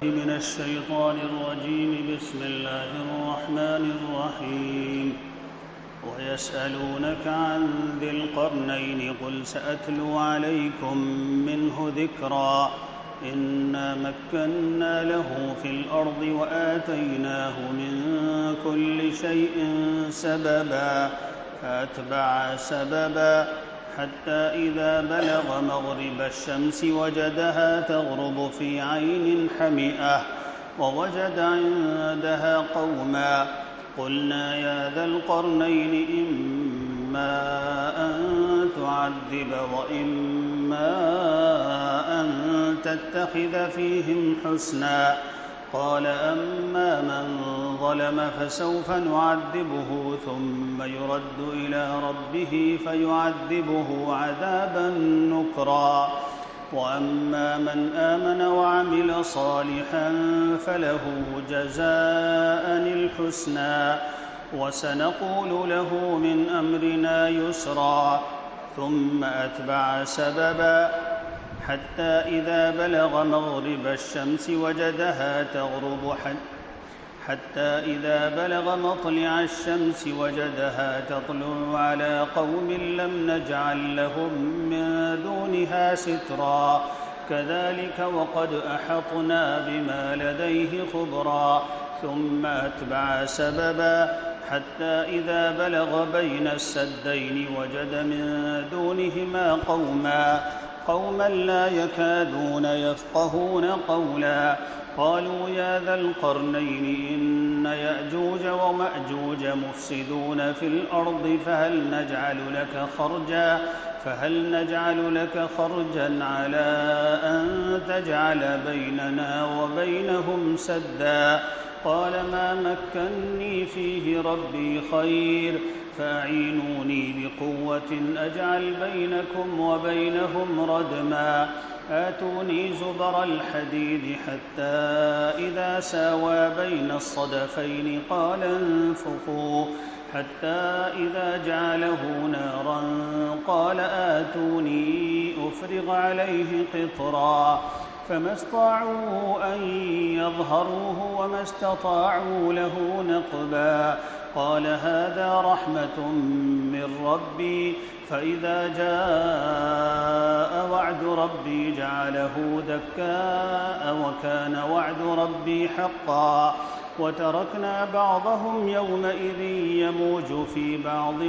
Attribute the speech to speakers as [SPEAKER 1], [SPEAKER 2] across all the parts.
[SPEAKER 1] من الشيطان الرجيم. بسم الله الرحمن الرحيم. ويسألونك عن ذي القرنين قل سأتلو عليكم منه ذكرا إنا مكنا له في الأرض وآتيناه من كل شيء سببا فأتبع سببا حتى إذا بلغ مغرب الشمس وجدها تغرب في عين حمئة ووجد عندها قوما قلنا يا ذا القرنين إما أن تعذب وإما أن تتخذ فيهم حسنا قال أما من ظلم فسوف نعذبه ثم يرد إلى ربه فيعذبه عذابا نكرا وأما من آمن وعمل صالحا فله جزاء الحسنى وسنقول له من أمرنا يسرا ثم أتبع سببا حتى إذا بلغ مغرب الشمس وجدها تغرب حتى إذا بلغ مطلع الشمس وجدها تطلع على قوم لم نجعل لهم من دونها سترا كذلك وقد أحطنا بما لديه خبرا ثم أتبع سببا حتى إذا بلغ بين السدين وجد من دونهما قوما لا يكادون يفقهون قولا قالوا يا ذا القرنين إن يأجوج ومأجوج مفسدون في الأرض فهل نجعل لك خرجا على أن تجعل بيننا وبينهم سدا قال ما مكني فيه ربي خير فأعينوني بقوة أجعل بينكم وبينهم ردما آتوني زبر الحديد حتى إذا ساوى بين الصدفين قال انفخوا حتى إذا جعله نارا قال آتوني أفرغ عليه قطرا فما استطاعوا أن يظهروه وما استطاعوا له نقبا قال هذا رحمة من ربي فإذا جاء وعد ربي جعله دكاء وكان وعد ربي حقا وتركنا بعضهم يومئذ يموج في بعض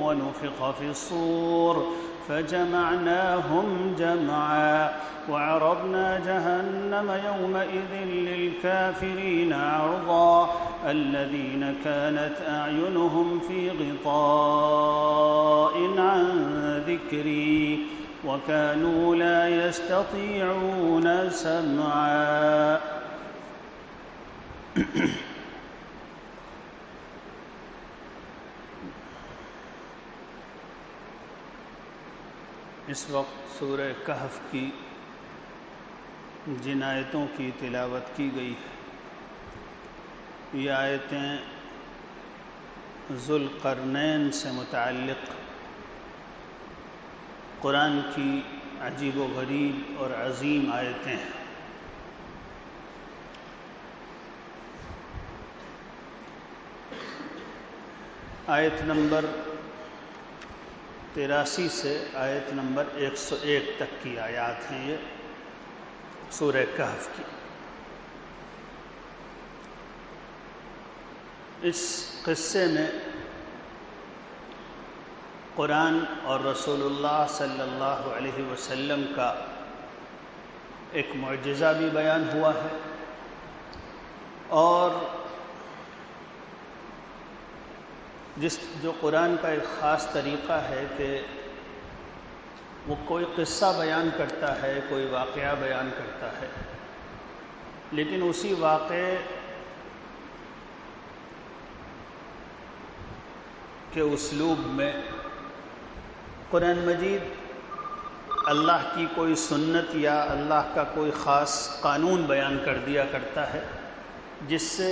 [SPEAKER 1] ونفخ في الصور فجمعناهم جمعا وعرضنا جهنم يومئذ للكافرين عرضا الذين كانت أعينهم في غطاء عن ذكري وكانوا لا يستطيعون سمعا. اس وقت سورہ کہف کی جن آیتوں کی تلاوت کی گئی ہے یہ آیتیں ذو القرنین سے متعلق قرآن کی عجیب و غریب اور عظیم آیتیں ہیں. آیت نمبر 83 سے آیت نمبر 101 تک کی آیات ہیں یہ سورہ کہف کی. اس قصے میں قرآن اور رسول اللہ صلی اللہ علیہ وسلم کا ایک معجزہ بھی بیان ہوا ہے اور جو قرآن کا ایک خاص طریقہ ہے کہ وہ کوئی قصہ بیان کرتا ہے کوئی واقعہ بیان کرتا ہے لیکن اسی واقعے کے اسلوب میں قرآن مجید اللہ کی کوئی سنت یا اللہ کا کوئی خاص قانون بیان کر دیا کرتا ہے جس سے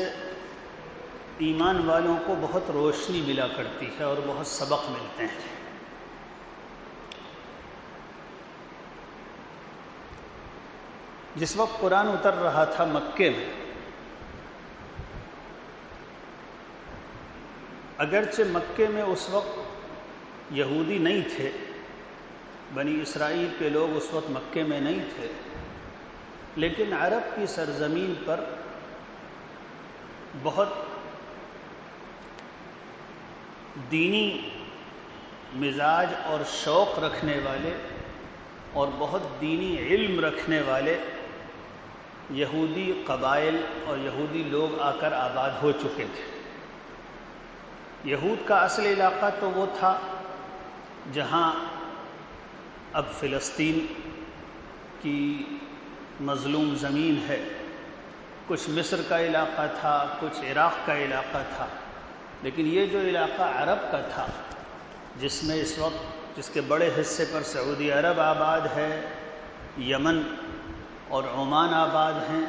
[SPEAKER 1] ایمان والوں کو بہت روشنی ملا کرتی ہے اور بہت سبق ملتے ہیں. جس وقت قرآن اتر رہا تھا مکے میں، اگرچہ مکے میں اس وقت یہودی نہیں تھے، بنی اسرائیل کے لوگ اس وقت مکے میں نہیں تھے، لیکن عرب کی سرزمین پر بہت دینی مزاج اور شوق رکھنے والے اور بہت دینی علم رکھنے والے یہودی قبائل اور یہودی لوگ آ کر آباد ہو چکے تھے۔ یہود کا اصل علاقہ تو وہ تھا جہاں اب فلسطین کی مظلوم زمین ہے، کچھ مصر کا علاقہ تھا، کچھ عراق کا علاقہ تھا، لیکن یہ جو علاقہ عرب کا تھا، جس میں اس وقت جس کے بڑے حصے پر سعودی عرب آباد ہے، یمن اور عمان آباد ہیں،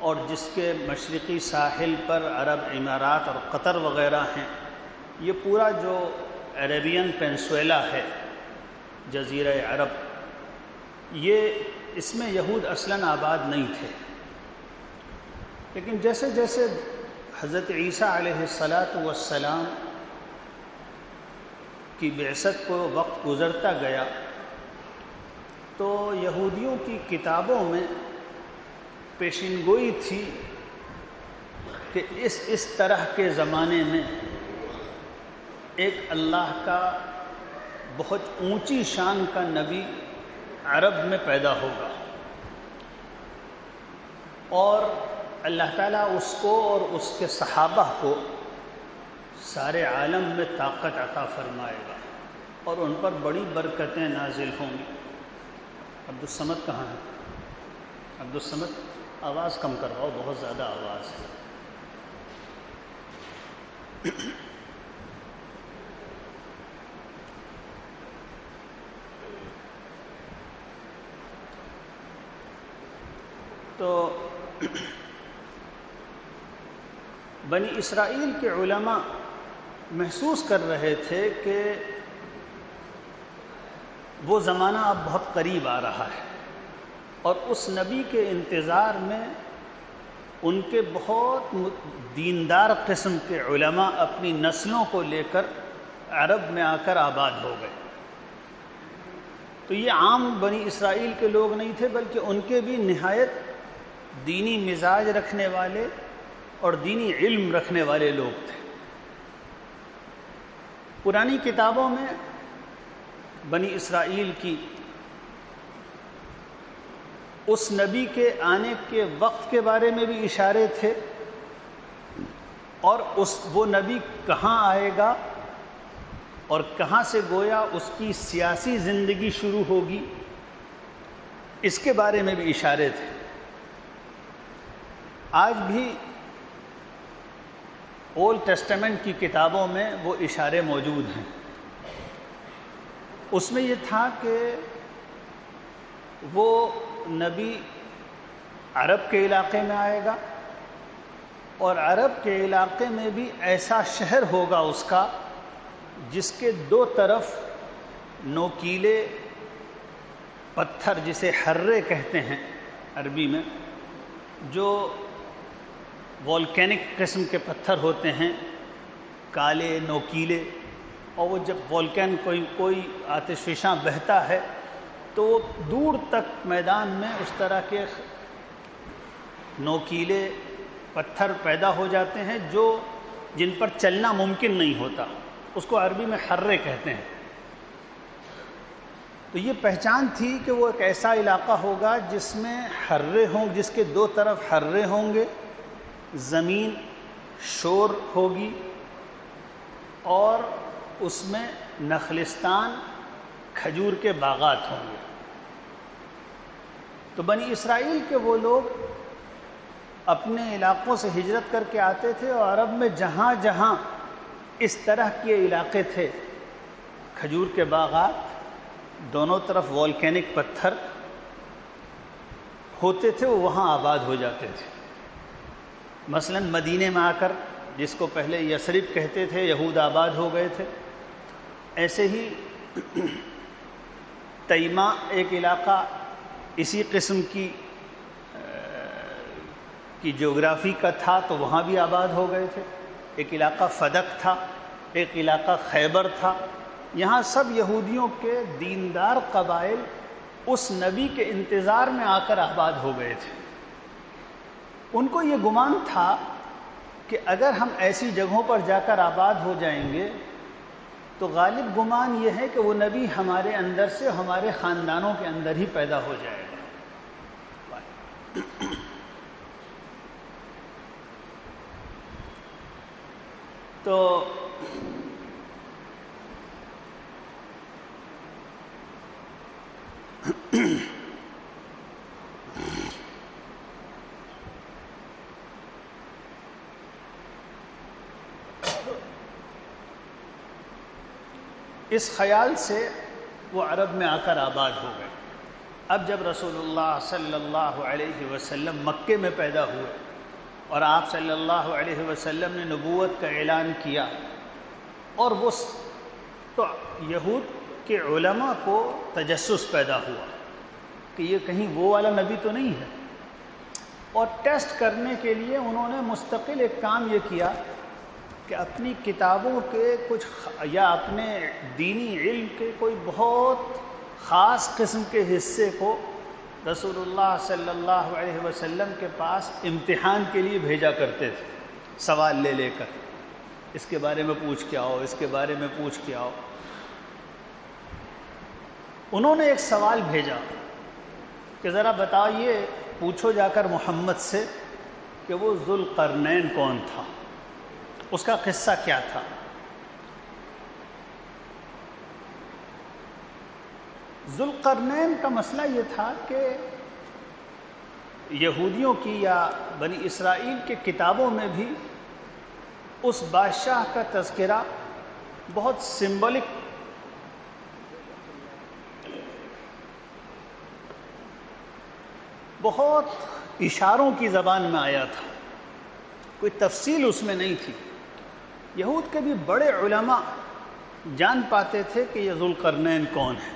[SPEAKER 1] اور جس کے مشرقی ساحل پر عرب امارات اور قطر وغیرہ ہیں، یہ پورا جو عربین پینسویلا ہے، جزیرہ عرب، یہ اس میں یہود اصلاً آباد نہیں تھے۔ لیکن جیسے جیسے حضرت عیسیٰ علیہ السلام کی بعثت کو وقت گزرتا گیا تو یہودیوں کی کتابوں میں پیشین گوئی تھی کہ اس طرح کے زمانے میں ایک اللہ کا بہت اونچی شان کا نبی عرب میں پیدا ہوگا، اور اللہ تعالیٰ اس کو اور اس کے صحابہ کو سارے عالم میں طاقت عطا فرمائے گا اور ان پر بڑی برکتیں نازل ہوں گی۔ عبدالصمد کہاں ہے؟ عبدالصمد آواز کم کرواؤ، بہت زیادہ آواز ہے۔ تو بنی اسرائیل کے علماء محسوس کر رہے تھے کہ وہ زمانہ اب بہت قریب آ رہا ہے، اور اس نبی کے انتظار میں ان کے بہت دیندار قسم کے علماء اپنی نسلوں کو لے کر عرب میں آ کر آباد ہو گئے۔ تو یہ عام بنی اسرائیل کے لوگ نہیں تھے، بلکہ ان کے بھی نہایت دینی مزاج رکھنے والے اور دینی علم رکھنے والے لوگ تھے۔ پرانی کتابوں میں بنی اسرائیل کی اس نبی کے آنے کے وقت کے بارے میں بھی اشارے تھے، اور وہ نبی کہاں آئے گا اور کہاں سے گویا اس کی سیاسی زندگی شروع ہوگی، اس کے بارے میں بھی اشارے تھے۔ آج بھی اولڈ ٹیسٹمنٹ کی کتابوں میں وہ اشارے موجود ہیں۔ اس میں یہ تھا کہ وہ نبی عرب کے علاقے میں آئے گا، اور عرب کے علاقے میں بھی ایسا شہر ہوگا اس کا جس کے دو طرف نوکیلے پتھر، جسے حرے کہتے ہیں عربی میں، جو والکینک قسم کے پتھر ہوتے ہیں، کالے نوکیلے، اور وہ جب والکین کوئی آتش فشاں بہتا ہے تو وہ دور تک میدان میں اس طرح کے نوکیلے پتھر پیدا ہو جاتے ہیں جن پر چلنا ممکن نہیں ہوتا، اس کو عربی میں حرے کہتے ہیں۔ تو یہ پہچان تھی کہ وہ ایک ایسا علاقہ ہوگا جس میں حرے ہوں، جس کے دو طرف حرے ہوں گے، زمین شور ہوگی، اور اس میں نخلستان، کھجور کے باغات ہوں گے۔ تو بنی اسرائیل کے وہ لوگ اپنے علاقوں سے ہجرت کر کے آتے تھے، اور عرب میں جہاں جہاں اس طرح کے علاقے تھے، کھجور کے باغات، دونوں طرف والکینک پتھر ہوتے تھے، وہ وہاں آباد ہو جاتے تھے۔ مثلا مدینے میں آ کر، جس کو پہلے یثرب کہتے تھے، یہود آباد ہو گئے تھے۔ ایسے ہی تیمہ ایک علاقہ اسی قسم کی کی جغرافی کا تھا تو وہاں بھی آباد ہو گئے تھے، ایک علاقہ فدق تھا، ایک علاقہ خیبر تھا، یہاں سب یہودیوں کے دیندار قبائل اس نبی کے انتظار میں آ کر آباد ہو گئے تھے۔ ان کو یہ گمان تھا کہ اگر ہم ایسی جگہوں پر جا کر آباد ہو جائیں گے تو غالب گمان یہ ہے کہ وہ نبی ہمارے اندر سے ہمارے خاندانوں کے اندر ہی پیدا ہو جائے گا۔ تو اس خیال سے وہ عرب میں آ کر آباد ہو گئے۔ اب جب رسول اللہ صلی اللہ علیہ وسلم مکے میں پیدا ہوئے اور آپ صلی اللہ علیہ وسلم نے نبوت کا اعلان کیا، اور وہ تو یہود کے علماء کو تجسس پیدا ہوا کہ یہ کہیں وہ والا نبی تو نہیں ہے، اور ٹیسٹ کرنے کے لیے انہوں نے مستقل ایک کام یہ کیا کہ اپنی کتابوں کے کچھ یا اپنے دینی علم کے کوئی بہت خاص قسم کے حصے کو رسول اللہ صلی اللہ علیہ وسلم کے پاس امتحان کے لیے بھیجا کرتے تھے، سوال لے لے کر، اس کے بارے میں پوچھ کے آؤ، اس کے بارے میں پوچھ کے آؤ۔ انہوں نے ایک سوال بھیجا کہ ذرا بتائیے، پوچھو جا کر محمد سے کہ وہ ذوالقرنین کون تھا، اس کا قصہ کیا تھا۔ ذوالقرنین کا مسئلہ یہ تھا کہ یہودیوں کی یا بنی اسرائیل کے کتابوں میں بھی اس بادشاہ کا تذکرہ بہت سمبولک بہت اشاروں کی زبان میں آیا تھا، کوئی تفصیل اس میں نہیں تھی۔ یہود کے بھی بڑے علماء جان پاتے تھے کہ یہ ذوالقرنین کون ہے۔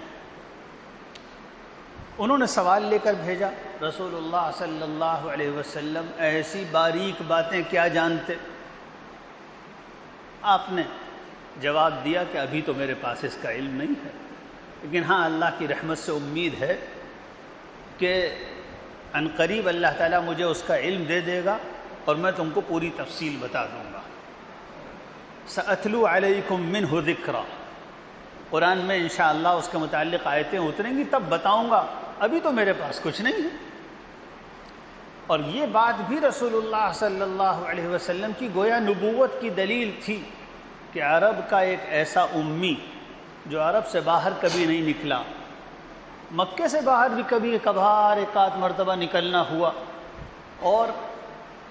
[SPEAKER 1] انہوں نے سوال لے کر بھیجا، رسول اللہ صلی اللہ علیہ وسلم ایسی باریک باتیں کیا جانتے؟ آپ نے جواب دیا کہ ابھی تو میرے پاس اس کا علم نہیں ہے، لیکن ہاں اللہ کی رحمت سے امید ہے کہ عنقریب اللہ تعالیٰ مجھے اس کا علم دے دے گا اور میں تم کو پوری تفصیل بتا دوں گا۔ سأتلو علیکم منہ ذکرا، قرآن میں انشاءاللہ اس کے متعلق آیتیں اتریں گی تب بتاؤں گا، ابھی تو میرے پاس کچھ نہیں ہے۔ اور یہ بات بھی رسول اللہ صلی اللہ علیہ وسلم کی گویا نبوت کی دلیل تھی کہ عرب کا ایک ایسا امی جو عرب سے باہر کبھی نہیں نکلا، مکے سے باہر بھی کبھی کبھار ایک آدھ مرتبہ نکلنا ہوا، اور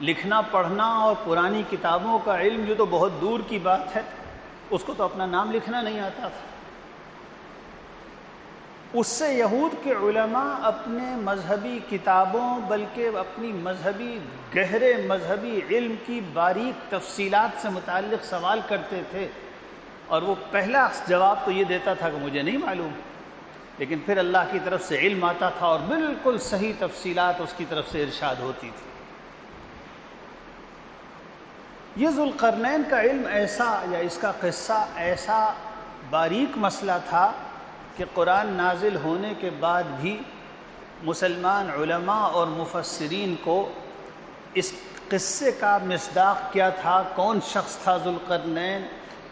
[SPEAKER 1] لکھنا پڑھنا اور پرانی کتابوں کا علم جو تو بہت دور کی بات ہے، اس کو تو اپنا نام لکھنا نہیں آتا تھا۔ اس سے یہود کے علماء اپنے مذہبی کتابوں بلکہ اپنی مذہبی گہرے مذہبی علم کی باریک تفصیلات سے متعلق سوال کرتے تھے، اور وہ پہلا جواب تو یہ دیتا تھا کہ مجھے نہیں معلوم، لیکن پھر اللہ کی طرف سے علم آتا تھا اور بالکل صحیح تفصیلات اس کی طرف سے ارشاد ہوتی تھی۔ یہ ذوالقرنین کا علم ایسا یا اس کا قصہ ایسا باریک مسئلہ تھا کہ قرآن نازل ہونے کے بعد بھی مسلمان علماء اور مفسرین کو اس قصے کا مصداق کیا تھا، کون شخص تھا ذوالقرنین،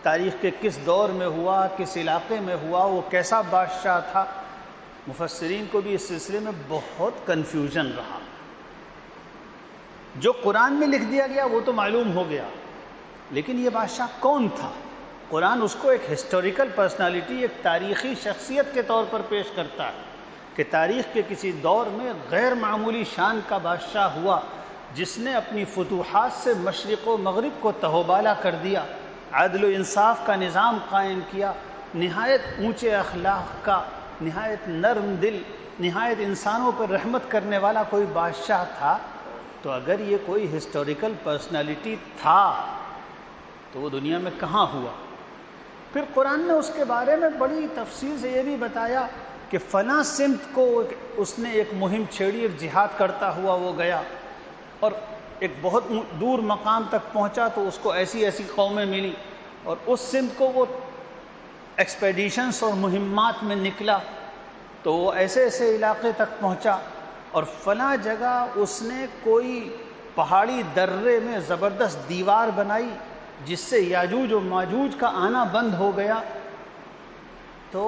[SPEAKER 1] تاریخ کے کس دور میں ہوا، کس علاقے میں ہوا، وہ کیسا بادشاہ تھا، مفسرین کو بھی اس سلسلے میں بہت کنفیوژن رہا۔ جو قرآن میں لکھ دیا گیا وہ تو معلوم ہو گیا، لیکن یہ بادشاہ کون تھا؟ قرآن اس کو ایک ہسٹوریکل پرسنالٹی، ایک تاریخی شخصیت کے طور پر پیش کرتا ہے کہ تاریخ کے کسی دور میں غیر معمولی شان کا بادشاہ ہوا جس نے اپنی فتوحات سے مشرق و مغرب کو تہوبالا کر دیا، عدل و انصاف کا نظام قائم کیا، نہایت اونچے اخلاق کا، نہایت نرم دل، نہایت انسانوں پر رحمت کرنے والا کوئی بادشاہ تھا۔ تو اگر یہ کوئی ہسٹوریکل پرسنالٹی تھا تو وہ دنیا میں کہاں ہوا؟ پھر قرآن نے اس کے بارے میں بڑی تفصیل سے یہ بھی بتایا کہ فلاں سمت کو اس نے ایک مہم چھیڑی اور جہاد کرتا ہوا وہ گیا، اور ایک بہت دور مقام تک پہنچا تو اس کو ایسی ایسی قومیں ملی، اور اس سمت کو وہ ایکسپیڈیشنز اور مہمات میں نکلا تو وہ ایسے ایسے علاقے تک پہنچا، اور فلاں جگہ اس نے کوئی پہاڑی درے میں زبردست دیوار بنائی جس سے یاجوج و ماجوج کا آنا بند ہو گیا۔ تو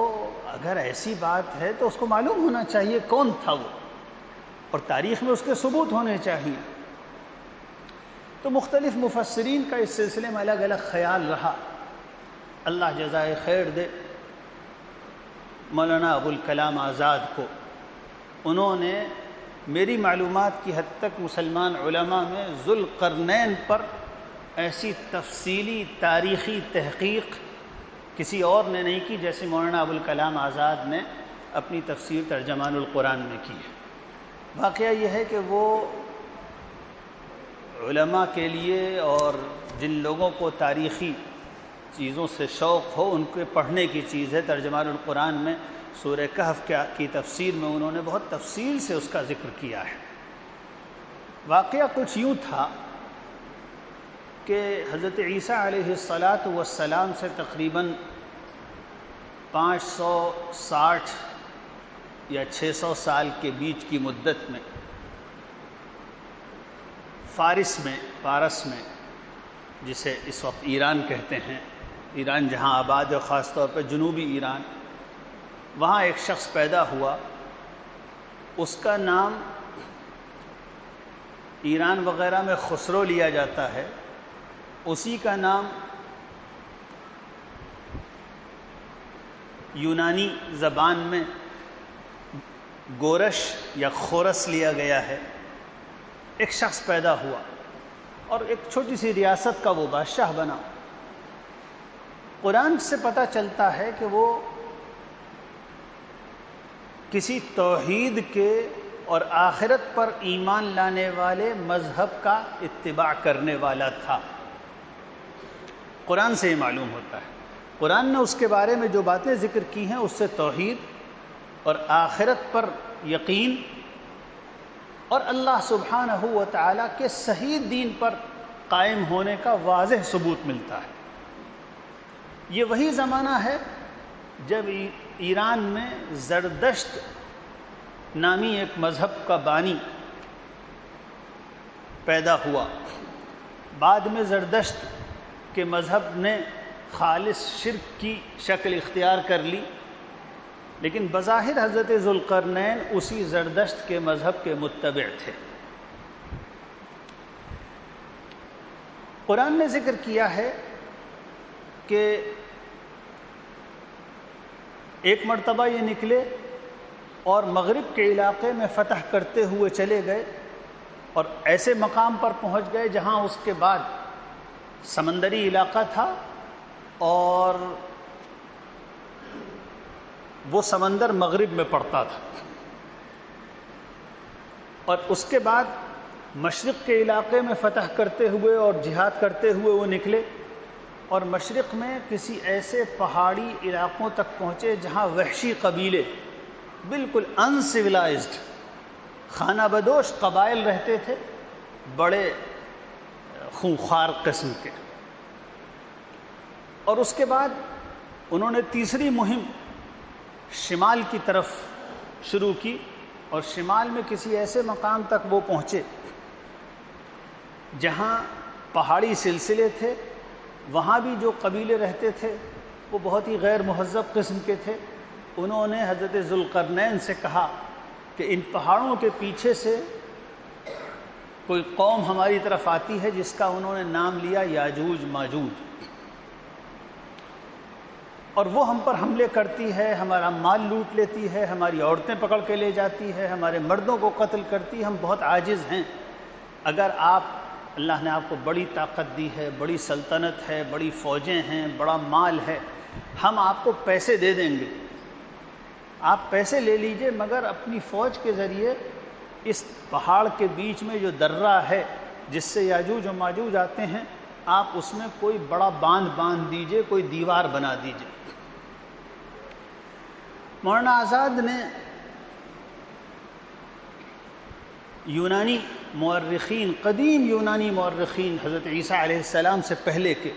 [SPEAKER 1] اگر ایسی بات ہے تو اس کو معلوم ہونا چاہیے کون تھا وہ، اور تاریخ میں اس کے ثبوت ہونے چاہیے۔ تو مختلف مفسرین کا اس سلسلے میں الگ الگ خیال رہا، اللہ جزائے خیر دے مولانا ابوالکلام آزاد کو۔ انہوں نے میری معلومات کی حد تک مسلمان علماء میں ذوالقرنین پر ایسی تفصیلی تاریخی تحقیق کسی اور نے نہیں کی جیسے مولانا ابوالکلام آزاد نے اپنی تفسیر ترجمان القرآن میں کی ہے۔ واقعہ یہ ہے کہ وہ علماء کے لیے اور جن لوگوں کو تاریخی چیزوں سے شوق ہو ان کے پڑھنے کی چیز ہے۔ ترجمان القرآن میں سورہ کہف کی تفسیر میں انہوں نے بہت تفصیل سے اس کا ذکر کیا ہے۔ واقعہ کچھ یوں تھا کہ حضرت عیسیٰ علیہ السلام سے تقریباً 560 یا 600 سال کے بیچ کی مدت میں پارس میں جسے اس وقت ایران کہتے ہیں، ایران جہاں آباد ہے، خاص طور پہ جنوبی ایران، وہاں ایک شخص پیدا ہوا، اس کا نام ایران وغیرہ میں خسرو لیا جاتا ہے، اسی کا نام یونانی زبان میں گورش یا خورس لیا گیا ہے۔ ایک شخص پیدا ہوا اور ایک چھوٹی سی ریاست کا وہ بادشاہ بنا۔ قرآن سے پتہ چلتا ہے کہ وہ کسی توحید کے اور آخرت پر ایمان لانے والے مذہب کا اتباع کرنے والا تھا۔ قرآن سے یہ معلوم ہوتا ہے۔ قرآن نے اس کے بارے میں جو باتیں ذکر کی ہیں اس سے توحید اور آخرت پر یقین اور اللہ سبحانہ و تعالیٰ کے صحیح دین پر قائم ہونے کا واضح ثبوت ملتا ہے۔ یہ وہی زمانہ ہے جب ایران میں زردشت نامی ایک مذہب کا بانی پیدا ہوا۔ بعد میں زردشت کے مذہب نے خالص شرک کی شکل اختیار کر لی، لیکن بظاہر حضرت ذوالقرنین اسی زردشت کے مذہب کے متبع تھے۔ قرآن نے ذکر کیا ہے کہ ایک مرتبہ یہ نکلے اور مغرب کے علاقے میں فتح کرتے ہوئے چلے گئے اور ایسے مقام پر پہنچ گئے جہاں اس کے بعد سمندری علاقہ تھا اور وہ سمندر مغرب میں پڑتا تھا، اور اس کے بعد مشرق کے علاقے میں فتح کرتے ہوئے اور جہاد کرتے ہوئے وہ نکلے اور مشرق میں کسی ایسے پہاڑی علاقوں تک پہنچے جہاں وحشی قبیلے بالکل انسیولائزڈ خانہ بدوش قبائل رہتے تھے، بڑے خونخوار قسم کے۔ اور اس کے بعد انہوں نے تیسری مہم شمال کی طرف شروع کی، اور شمال میں کسی ایسے مقام تک وہ پہنچے جہاں پہاڑی سلسلے تھے، وہاں بھی جو قبیلے رہتے تھے وہ بہت ہی غیر مہذب قسم کے تھے۔ انہوں نے حضرت ذوالقرنین سے کہا کہ ان پہاڑوں کے پیچھے سے کوئی قوم ہماری طرف آتی ہے جس کا انہوں نے نام لیا یاجوج ماجوج، اور وہ ہم پر حملے کرتی ہے، ہمارا مال لوٹ لیتی ہے، ہماری عورتیں پکڑ کے لے جاتی ہے، ہمارے مردوں کو قتل کرتی ہے، ہم بہت عاجز ہیں۔ اگر اللہ نے آپ کو بڑی طاقت دی ہے، بڑی سلطنت ہے، بڑی فوجیں ہیں، بڑا مال ہے، ہم آپ کو پیسے دے دیں گے، آپ پیسے لے لیجئے، مگر اپنی فوج کے ذریعے اس پہاڑ کے بیچ میں جو درہ ہے جس سے یاجوج و ماجوج آتے ہیں، آپ اس میں کوئی بڑا باندھ دیجئے، کوئی دیوار بنا دیجئے۔ مولانا آزاد نے یونانی مورخین، قدیم یونانی مورخین حضرت عیسیٰ علیہ السلام سے پہلے کے،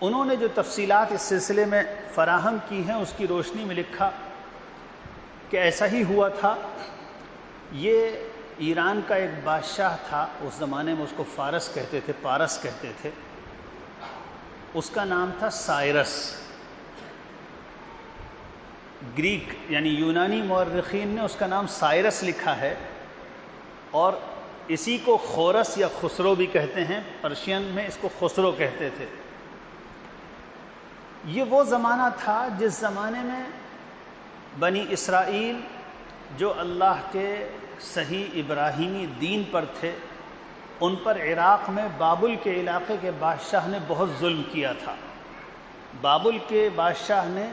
[SPEAKER 1] انہوں نے جو تفصیلات اس سلسلے میں فراہم کی ہیں اس کی روشنی میں لکھا کہ ایسا ہی ہوا تھا۔ یہ ایران کا ایک بادشاہ تھا، اس زمانے میں اس کو فارس کہتے تھے، پارس کہتے تھے، اس کا نام تھا سائرس۔ گریک یعنی یونانی مورخین نے اس کا نام سائرس لکھا ہے، اور اسی کو خورس یا خسرو بھی کہتے ہیں، پرشین میں اس کو خسرو کہتے تھے۔ یہ وہ زمانہ تھا جس زمانے میں بنی اسرائیل جو اللہ کے صحیح ابراہیمی دین پر تھے، ان پر عراق میں بابل کے علاقے کے بادشاہ نے بہت ظلم کیا تھا۔ بابل کے بادشاہ نے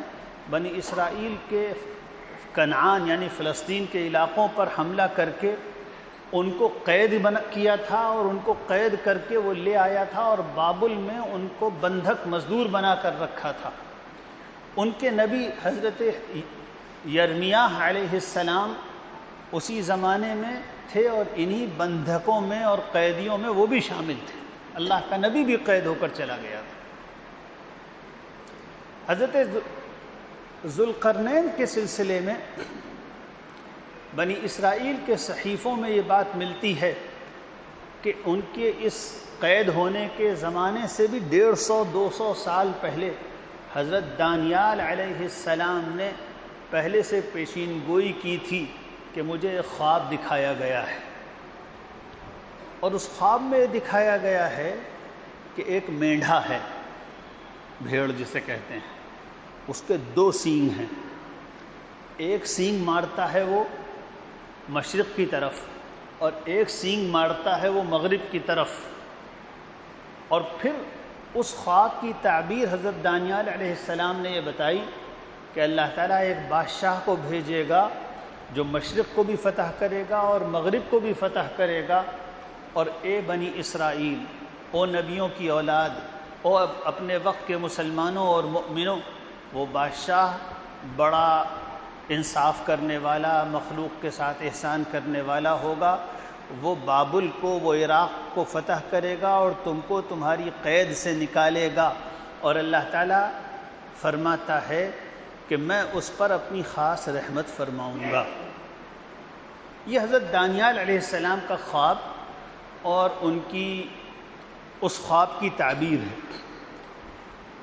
[SPEAKER 1] بنی اسرائیل کے کنعان یعنی فلسطین کے علاقوں پر حملہ کر کے ان کو قید کیا تھا، اور ان کو قید کر کے وہ لے آیا تھا اور بابل میں ان کو بندھک مزدور بنا کر رکھا تھا۔ ان کے نبی حضرت یرمیاہ علیہ السلام اسی زمانے میں تھے، اور انہی بندھکوں میں اور قیدیوں میں وہ بھی شامل تھے۔ اللہ کا نبی بھی قید ہو کر چلا گیا تھا۔ حضرت ذوالقرنین کے سلسلے میں بنی اسرائیل کے صحیفوں میں یہ بات ملتی ہے کہ ان کے اس قید ہونے کے زمانے سے بھی 150-200 سال پہلے حضرت دانیال علیہ السلام نے پہلے سے پیشین گوئی کی تھی کہ مجھے ایک خواب دکھایا گیا ہے، اور اس خواب میں دکھایا گیا ہے کہ ایک مینڈھا ہے، بھیڑ جسے کہتے ہیں، اس کے 2 سینگ ہیں، ایک سینگ مارتا ہے وہ مشرق کی طرف اور ایک سینگ مارتا ہے وہ مغرب کی طرف۔ اور پھر اس خواب کی تعبیر حضرت دانیال علیہ السلام نے یہ بتائی کہ اللہ تعالیٰ ایک بادشاہ کو بھیجے گا جو مشرق کو بھی فتح کرے گا اور مغرب کو بھی فتح کرے گا، اور اے بنی اسرائیل، او نبیوں کی اولاد، او اپنے وقت کے مسلمانوں اور مؤمنوں، وہ بادشاہ بڑا انصاف کرنے والا، مخلوق کے ساتھ احسان کرنے والا ہوگا، وہ بابل کو، وہ عراق کو فتح کرے گا اور تم کو تمہاری قید سے نکالے گا، اور اللہ تعالیٰ فرماتا ہے کہ میں اس پر اپنی خاص رحمت فرماؤں گا۔ یہ حضرت دانیال علیہ السلام کا خواب اور ان کی اس خواب کی تعبیر ہے۔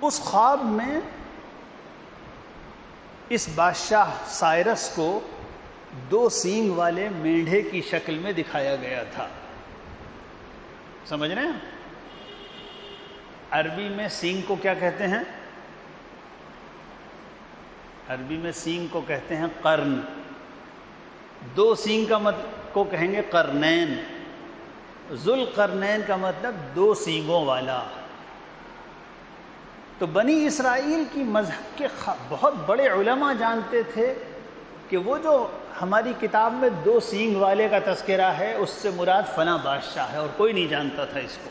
[SPEAKER 1] اس خواب میں اس بادشاہ سائرس کو 2 سینگ والے مینڈھے کی شکل میں دکھایا گیا تھا۔ سمجھ رہے ہیں؟ عربی میں سینگ کو کیا کہتے ہیں؟ عربی میں سینگ کو کہتے ہیں قرن۔ 2 سینگ کا مطلب کو کہیں گے قرنین۔ ذوالقرنین کا مطلب 2 سینگوں والا۔ تو بنی اسرائیل کی مذہب کے بہت بڑے علماء جانتے تھے کہ وہ جو ہماری کتاب میں 2 سینگ والے کا تذکرہ ہے اس سے مراد فلاں بادشاہ ہے، اور کوئی نہیں جانتا تھا اس کو۔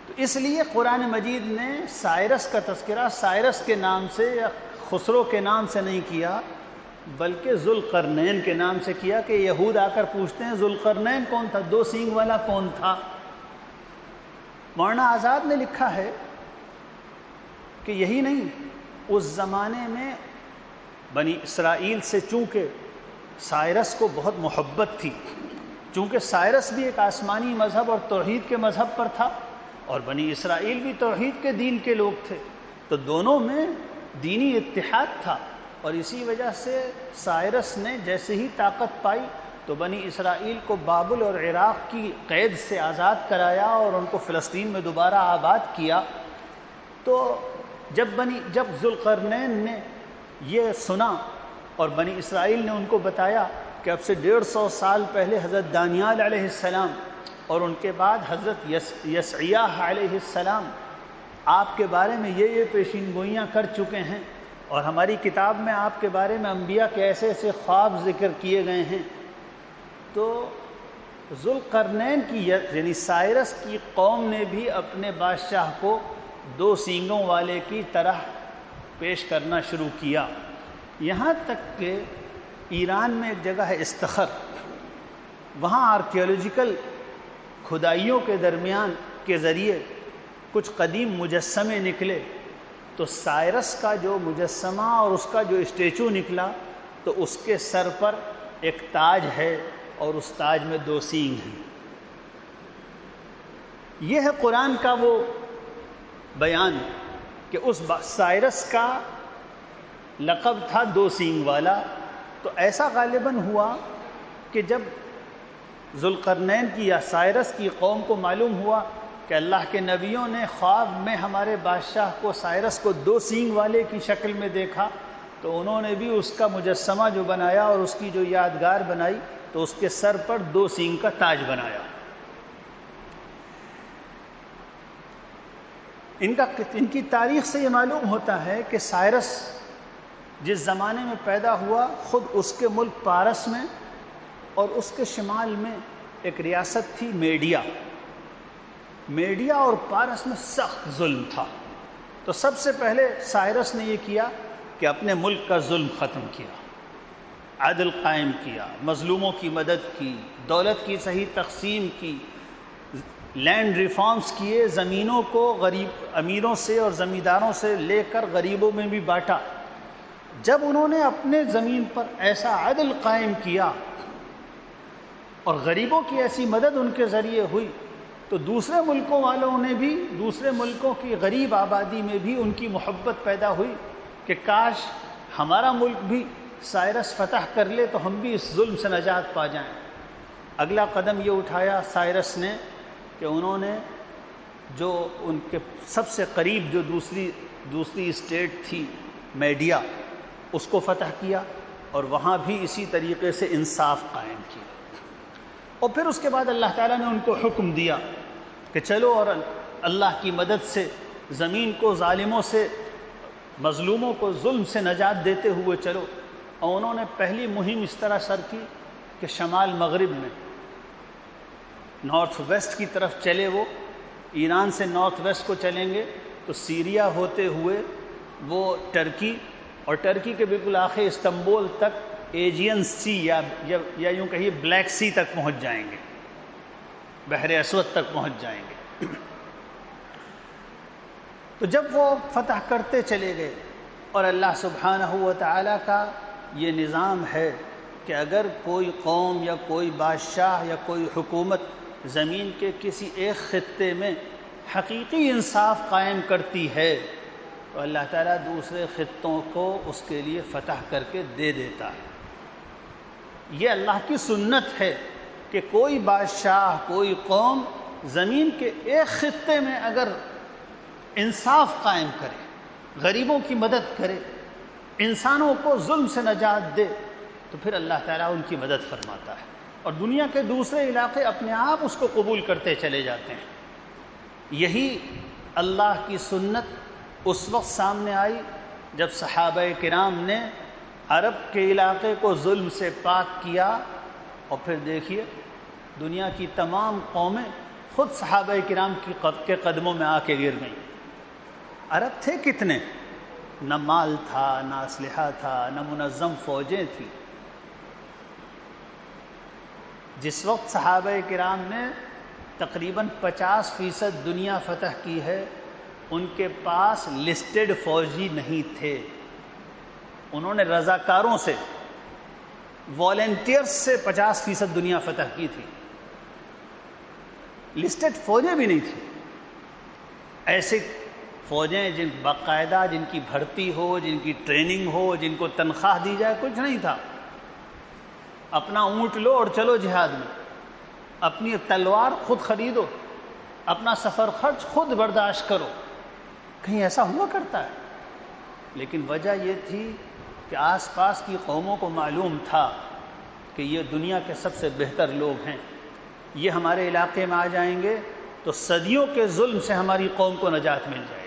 [SPEAKER 1] تو اس لیے قرآن مجید نے سائرس کا تذکرہ سائرس کے نام سے یا خسرو کے نام سے نہیں کیا، بلکہ ذوالقرنین کے نام سے کیا، کہ یہود آ کر پوچھتے ہیں ذوالقرنین کون تھا، 2 سینگ والا کون تھا؟ مولانا آزاد نے لکھا ہے کہ یہی نہیں، اس زمانے میں بنی اسرائیل سے چونکہ سائرس کو بہت محبت تھی، چونکہ سائرس بھی ایک آسمانی مذہب اور توحید کے مذہب پر تھا، اور بنی اسرائیل بھی توحید کے دین کے لوگ تھے، تو دونوں میں دینی اتحاد تھا، اور اسی وجہ سے سائرس نے جیسے ہی طاقت پائی تو بنی اسرائیل کو بابل اور عراق کی قید سے آزاد کرایا اور ان کو فلسطین میں دوبارہ آباد کیا۔ تو جب ذوالقرنین نے یہ سنا اور بنی اسرائیل نے ان کو بتایا کہ اب سے 150 سال پہلے حضرت دانیال علیہ السلام اور ان کے بعد حضرت یسعیاہ علیہ السلام آپ کے بارے میں یہ پیشین گوئیاں کر چکے ہیں، اور ہماری کتاب میں آپ کے بارے میں انبیاء کے ایسے ایسے خواب ذکر کیے گئے ہیں، تو ذوالقرنین کی یعنی سائرس کی قوم نے بھی اپنے بادشاہ کو 2 سینگوں والے کی طرح پیش کرنا شروع کیا، یہاں تک کہ ایران میں ایک جگہ ہے استخر، وہاں آرکیولوجیکل کھدائیوں کے درمیان کے ذریعے کچھ قدیم مجسمے نکلے، تو سائرس کا جو مجسمہ اور اس کا جو اسٹیچو نکلا تو اس کے سر پر ایک تاج ہے اور اس تاج میں 2 سینگ ہیں۔ یہ ہے قرآن کا وہ بیان کہ اس سائرس کا لقب تھا 2 سینگ والا۔ تو ایسا غالباً ہوا کہ جب ذوالقرنین کی یا سائرس کی قوم کو معلوم ہوا کہ اللہ کے نبیوں نے خواب میں ہمارے بادشاہ کو سائرس کو 2 سینگ والے کی شکل میں دیکھا، تو انہوں نے بھی اس کا مجسمہ جو بنایا اور اس کی جو یادگار بنائی تو اس کے سر پر 2 سینگ کا تاج بنایا۔ ان کی تاریخ سے یہ معلوم ہوتا ہے کہ سائرس جس زمانے میں پیدا ہوا، خود اس کے ملک پارس میں اور اس کے شمال میں ایک ریاست تھی میڈیا اور پارس میں سخت ظلم تھا۔ تو سب سے پہلے سائرس نے یہ کیا کہ اپنے ملک کا ظلم ختم کیا، عدل قائم کیا، مظلوموں کی مدد کی، دولت کی صحیح تقسیم کی، لینڈ ریفارمز کیے، زمینوں کو غریب امیروں سے اور زمینداروں سے لے کر غریبوں میں بھی بانٹا۔ جب انہوں نے اپنے زمین پر ایسا عدل قائم کیا اور غریبوں کی ایسی مدد ان کے ذریعے ہوئی، تو دوسرے ملکوں والوں نے بھی، دوسرے ملکوں کی غریب آبادی میں بھی ان کی محبت پیدا ہوئی کہ کاش ہمارا ملک بھی سائرس فتح کر لے تو ہم بھی اس ظلم سے نجات پا جائیں۔ اگلا قدم یہ اٹھایا سائرس نے کہ انہوں نے جو ان کے سب سے قریب جو دوسری اسٹیٹ تھی میڈیا، اس کو فتح کیا اور وہاں بھی اسی طریقے سے انصاف قائم کیا۔ اور پھر اس کے بعد اللہ تعالیٰ نے ان کو حکم دیا کہ چلو اور اللہ کی مدد سے زمین کو ظالموں سے، مظلوموں کو ظلم سے نجات دیتے ہوئے چلو۔ اور انہوں نے پہلی مہم اس طرح سر کی کہ شمال مغرب میں نارتھ ویسٹ کی طرف چلے، وہ ایران سے نارتھ ویسٹ کو چلیں گے تو سیریا ہوتے ہوئے وہ ٹرکی، اور ٹرکی کے بالکل آخر استنبول تک ایجین سی یا یوں کہیے بلیک سی تک پہنچ جائیں گے، بحر اسود تک پہنچ جائیں گے۔ تو جب وہ فتح کرتے چلے گئے، اور اللہ سبحانہ و تعالیٰ کا یہ نظام ہے کہ اگر کوئی قوم یا کوئی بادشاہ یا کوئی حکومت زمین کے کسی ایک خطے میں حقیقی انصاف قائم کرتی ہے تو اللہ تعالیٰ دوسرے خطوں کو اس کے لیے فتح کر کے دے دیتا ہے۔ یہ اللہ کی سنت ہے کہ کوئی بادشاہ، کوئی قوم زمین کے ایک خطے میں اگر انصاف قائم کرے، غریبوں کی مدد کرے، انسانوں کو ظلم سے نجات دے، تو پھر اللہ تعالیٰ ان کی مدد فرماتا ہے، اور دنیا کے دوسرے علاقے اپنے آپ اس کو قبول کرتے چلے جاتے ہیں۔ یہی اللہ کی سنت اس وقت سامنے آئی جب صحابہ کرام نے عرب کے علاقے کو ظلم سے پاک کیا، اور پھر دیکھیے دنیا کی تمام قومیں خود صحابہ کرام کے قدموں میں آ کے گر گئیں۔ عرب تھے کتنے، نہ مال تھا، نہ اسلحہ تھا، نہ منظم فوجیں تھیں۔ جس وقت صحابہ کرام نے تقریباً 50% دنیا فتح کی ہے، ان کے پاس لسٹڈ فوجی نہیں تھے۔ انہوں نے رضاکاروں سے، والنٹیئرز سے 50% دنیا فتح کی تھی، لسٹڈ فوجیں بھی نہیں تھیں۔ ایسے فوجیں جن باقاعدہ جن کی بھرتی ہو، جن کی ٹریننگ ہو، جن کو تنخواہ دی جائے، کچھ نہیں تھا۔ اپنا اونٹ لو اور چلو جہاد میں، اپنی تلوار خود خریدو، اپنا سفر خرچ خود برداشت کرو۔ کہیں ایسا ہوا کرتا ہے؟ لیکن وجہ یہ تھی کہ آس پاس کی قوموں کو معلوم تھا کہ یہ دنیا کے سب سے بہتر لوگ ہیں، یہ ہمارے علاقے میں آ جائیں گے تو صدیوں کے ظلم سے ہماری قوم کو نجات مل جائے گی۔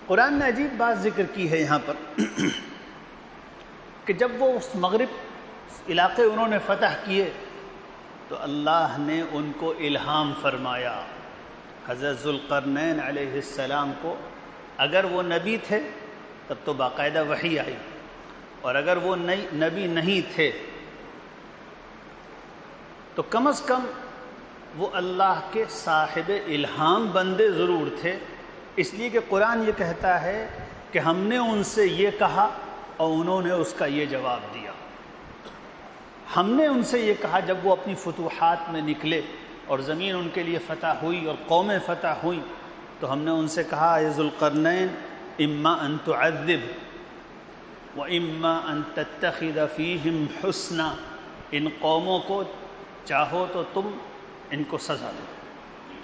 [SPEAKER 1] قرآن نے عجیب بات ذکر کی ہے یہاں پر کہ جب وہ اس مغرب علاقے انہوں نے فتح کیے تو اللہ نے ان کو الہام فرمایا حضرت ذوالقرنین علیہ السلام کو اگر وہ نبی تھے تب تو باقاعدہ وحی آئی، اور اگر وہ نبی نہیں تھے تو کم از کم وہ اللہ کے صاحب الہام بندے ضرور تھے، اس لیے کہ قرآن یہ کہتا ہے کہ ہم نے ان سے یہ کہا اور انہوں نے اس کا یہ جواب دیا۔ ہم نے ان سے یہ کہا جب وہ اپنی فتوحات میں نکلے اور زمین ان کے لیے فتح ہوئی اور قومیں فتح ہوئیں، تو ہم نے ان سے کہا اے ذوالقرنین اما ان تعذب واما ان تتخذ فیہم حسنا، ان قوموں کو چاہو تو تم ان کو سزا دو،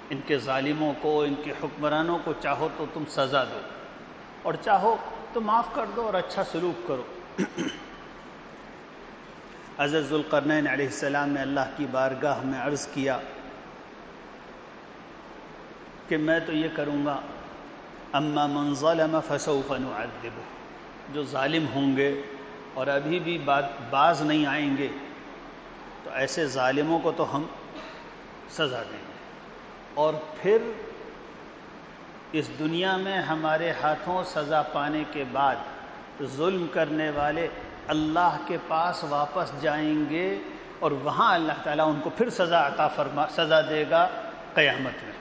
[SPEAKER 1] ان کے ظالموں کو، ان کے حکمرانوں کو چاہو تو تم سزا دو، اور چاہو تو معاف کر دو اور اچھا سلوک کرو۔ حضرت ذوالقرنین علیہ السلام نے اللہ کی بارگاہ میں عرض کیا کہ میں تو یہ کروں گا، اما من ظلم فسوف نعذبہ، جو ظالم ہوں گے اور ابھی بھی باز نہیں آئیں گے تو ایسے ظالموں کو تو ہم سزا دیں گے، اور پھر اس دنیا میں ہمارے ہاتھوں سزا پانے کے بعد ظلم کرنے والے اللہ کے پاس واپس جائیں گے اور وہاں اللہ تعالیٰ ان کو پھر سزا دے گا قیامت میں۔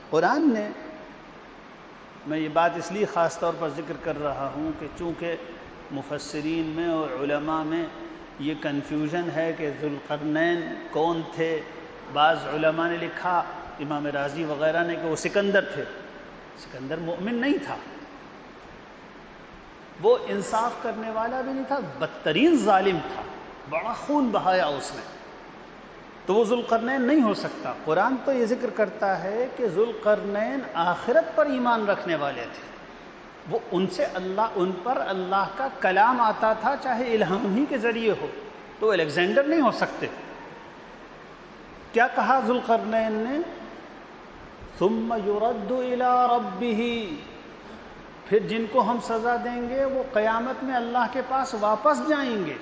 [SPEAKER 1] قرآن نے، میں یہ بات اس لیے خاص طور پر ذکر کر رہا ہوں کہ چونکہ مفسرین میں اور علماء میں یہ کنفیوژن ہے کہ ذوالقرنین کون تھے۔ بعض علماء نے لکھا، امام رازی وغیرہ نے، کہ وہ سکندر تھے۔ سکندر مؤمن نہیں تھا، وہ انصاف کرنے والا بھی نہیں تھا، بدترین ظالم تھا، بڑا خون بہایا اس نے، تو وہ ذوالقرنین نہیں ہو سکتا۔ قرآن تو یہ ذکر کرتا ہے کہ ذوالقرنین آخرت پر ایمان رکھنے والے تھے، وہ ان پر اللہ کا کلام آتا تھا، چاہے الہام ہی کے ذریعے ہو، تو الیگزینڈر نہیں ہو سکتے۔ کیا کہا ذوالقرنین نے؟ ثم يرد الى ربه، پھر جن کو ہم سزا دیں گے وہ قیامت میں اللہ کے پاس واپس جائیں گے۔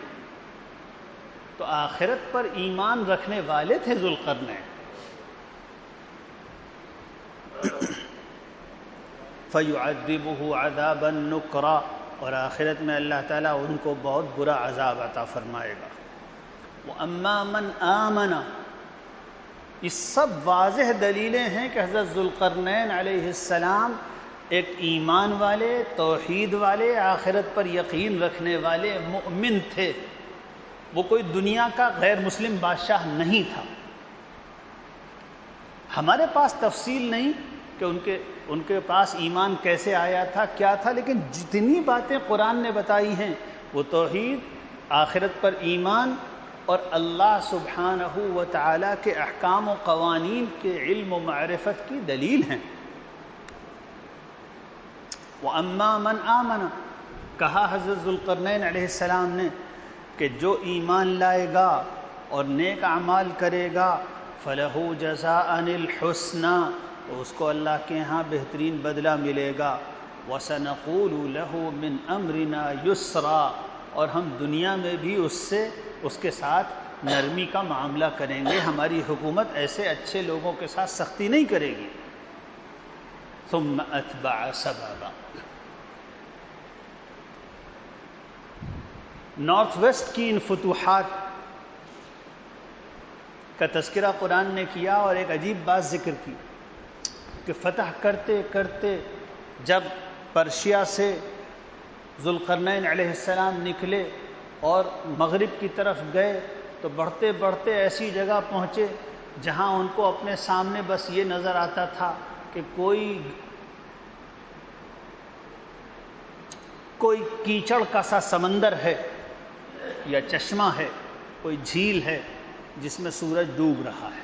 [SPEAKER 1] تو آخرت پر ایمان رکھنے والے تھے ذوالقرنین۔ فَيُعَذِّبُهُ عَذَابًا نُكْرًا، اور آخرت میں اللہ تعالیٰ ان کو بہت برا عذاب عطا فرمائے گا۔ وَأَمَّا مَنْ آمَنَ، یہ سب واضح دلیلیں ہیں کہ حضرت ذوالقرنین علیہ السلام ایک ایمان والے، توحید والے، آخرت پر یقین رکھنے والے مؤمن تھے، وہ کوئی دنیا کا غیر مسلم بادشاہ نہیں تھا۔ ہمارے پاس تفصیل نہیں کہ ان کے پاس ایمان کیسے آیا تھا، کیا تھا، لیکن جتنی باتیں قرآن نے بتائی ہیں وہ توحید، آخرت پر ایمان اور اللہ سبحانہ و تعالیٰ کے احکام و قوانین کے علم و معرفت کی دلیل ہیں۔ وَأَمَّا مَنْ آمَنَ، کہا حضرت ذوالقرنین علیہ السلام نے کہ جو ایمان لائے گا اور نیک اعمال کرے گا، فَلَهُ جَزَاءً الْحُسْنَى، تو اس کو اللہ کے ہاں بہترین بدلہ ملے گا۔ وَسَنَقُولُ لَهُ مِنْ أَمْرِنَا يُسْرًا، اور ہم دنیا میں بھی اس کے ساتھ نرمی کا معاملہ کریں گے، ہماری حکومت ایسے اچھے لوگوں کے ساتھ سختی نہیں کرے گی۔ ثم اتبع سببا، نارتھ ویسٹ کی ان فتوحات کا تذکرہ قرآن نے کیا، اور ایک عجیب بات ذکر کی کہ فتح کرتے کرتے جب پرشیا سے ذوالقرنین علیہ السلام نکلے اور مغرب کی طرف گئے تو بڑھتے بڑھتے ایسی جگہ پہنچے جہاں ان کو اپنے سامنے بس یہ نظر آتا تھا کہ کوئی کیچڑ کا سا سمندر ہے یا چشمہ ہے، کوئی جھیل ہے جس میں سورج ڈوب رہا ہے۔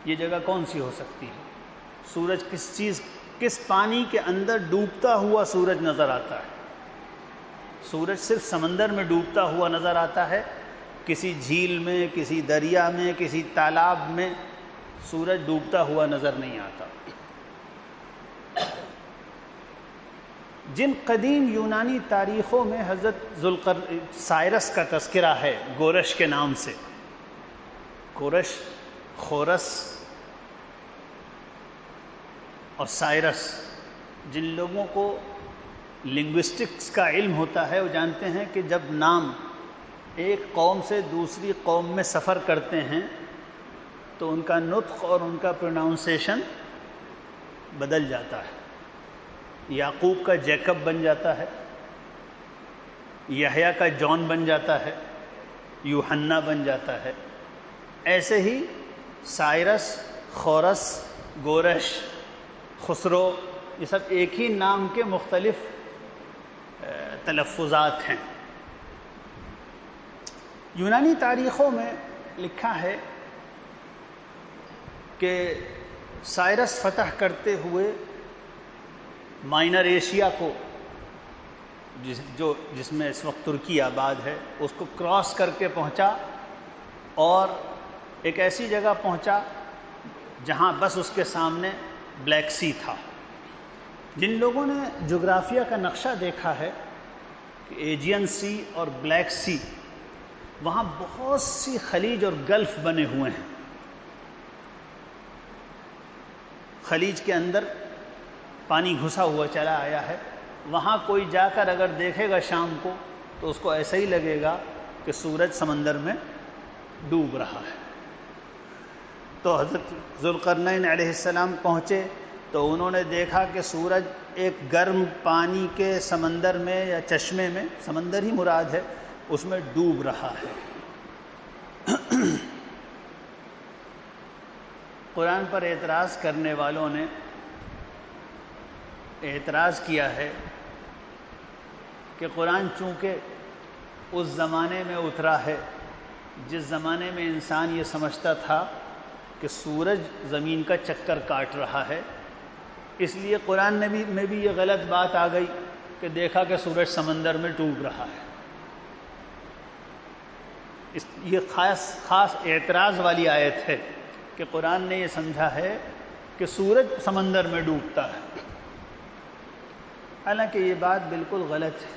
[SPEAKER 1] یہ جگہ کون سی ہو سکتی ہے؟ سورج کس پانی کے اندر ڈوبتا ہوا سورج نظر آتا ہے؟ سورج صرف سمندر میں ڈوبتا ہوا نظر آتا ہے، کسی جھیل میں، کسی دریا میں، کسی تالاب میں سورج ڈوبتا ہوا نظر نہیں آتا۔ جن قدیم یونانی تاریخوں میں حضرت سائرس کا تذکرہ ہے، گورش کے نام سے، کورش، خورس اور سائرس، جن لوگوں کو لنگوسٹکس کا علم ہوتا ہے وہ جانتے ہیں کہ جب نام ایک قوم سے دوسری قوم میں سفر کرتے ہیں تو ان کا نطق اور ان کا پروناؤنسیشن بدل جاتا ہے۔ یعقوب کا جیکب بن جاتا ہے، یحییٰ کا جان بن جاتا ہے، یوحنا بن جاتا ہے۔ ایسے ہی سائرس، خورس، گورش، خسرو، یہ سب ایک ہی نام کے مختلف تلفظات ہیں۔ یونانی تاریخوں میں لکھا ہے کہ سائرس فتح کرتے ہوئے مائنر ایشیا کو، جس میں اس وقت ترکی آباد ہے، اس کو کراس کر کے پہنچا اور ایک ایسی جگہ پہنچا جہاں بس اس کے سامنے بلیک سی تھا۔ جن لوگوں نے جغرافیہ کا نقشہ دیکھا ہے کہ ایجین سی اور بلیک سی، وہاں بہت سی خلیج اور گلف بنے ہوئے ہیں۔ خلیج کے اندر پانی گھسا ہوا چلا آیا ہے، وہاں کوئی جا کر اگر دیکھے گا شام کو تو اس کو ایسا ہی لگے گا کہ سورج سمندر میں ڈوب رہا ہے۔ تو حضرت ذوالقرنین علیہ السلام پہنچے تو انہوں نے دیکھا کہ سورج ایک گرم پانی کے سمندر میں یا چشمے میں، سمندر ہی مراد ہے، اس میں ڈوب رہا ہے۔ قرآن پر اعتراض کرنے والوں نے اعتراض کیا ہے کہ قرآن چونکہ اس زمانے میں اترا ہے جس زمانے میں انسان یہ سمجھتا تھا کہ سورج زمین کا چکر کاٹ رہا ہے، اس لیے قرآن میں بھی یہ غلط بات آ گئی کہ دیکھا کہ سورج سمندر میں ڈوب رہا ہے۔ یہ خاص اعتراض والی آیت ہے کہ قرآن نے یہ سمجھا ہے کہ سورج سمندر میں ڈوبتا ہے، حالانکہ یہ بات بالکل غلط ہے۔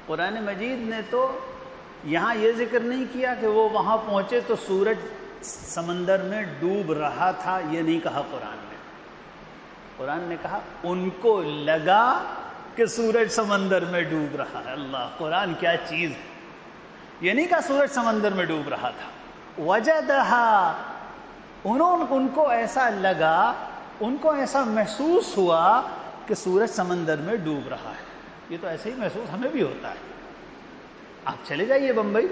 [SPEAKER 1] قرآن مجید نے تو یہاں یہ ذکر نہیں کیا کہ وہ وہاں پہنچے تو سورج سمندر میں ڈوب رہا تھا، یہ نہیں کہا قرآن نے۔ قرآن نے کہا ان کو لگا کہ سورج سمندر میں ڈوب رہا ہے۔ اللہ، قرآن کیا چیز ہے! یہ نہیں کہا سورج سمندر میں ڈوب رہا تھا، وجدہا، ان کو ایسا لگا، ان کو ایسا محسوس ہوا کہ سورج سمندر میں ڈوب رہا ہے۔ یہ تو ایسے ہی محسوس ہمیں بھی ہوتا ہے۔ آپ چلے جائیے بمبئی،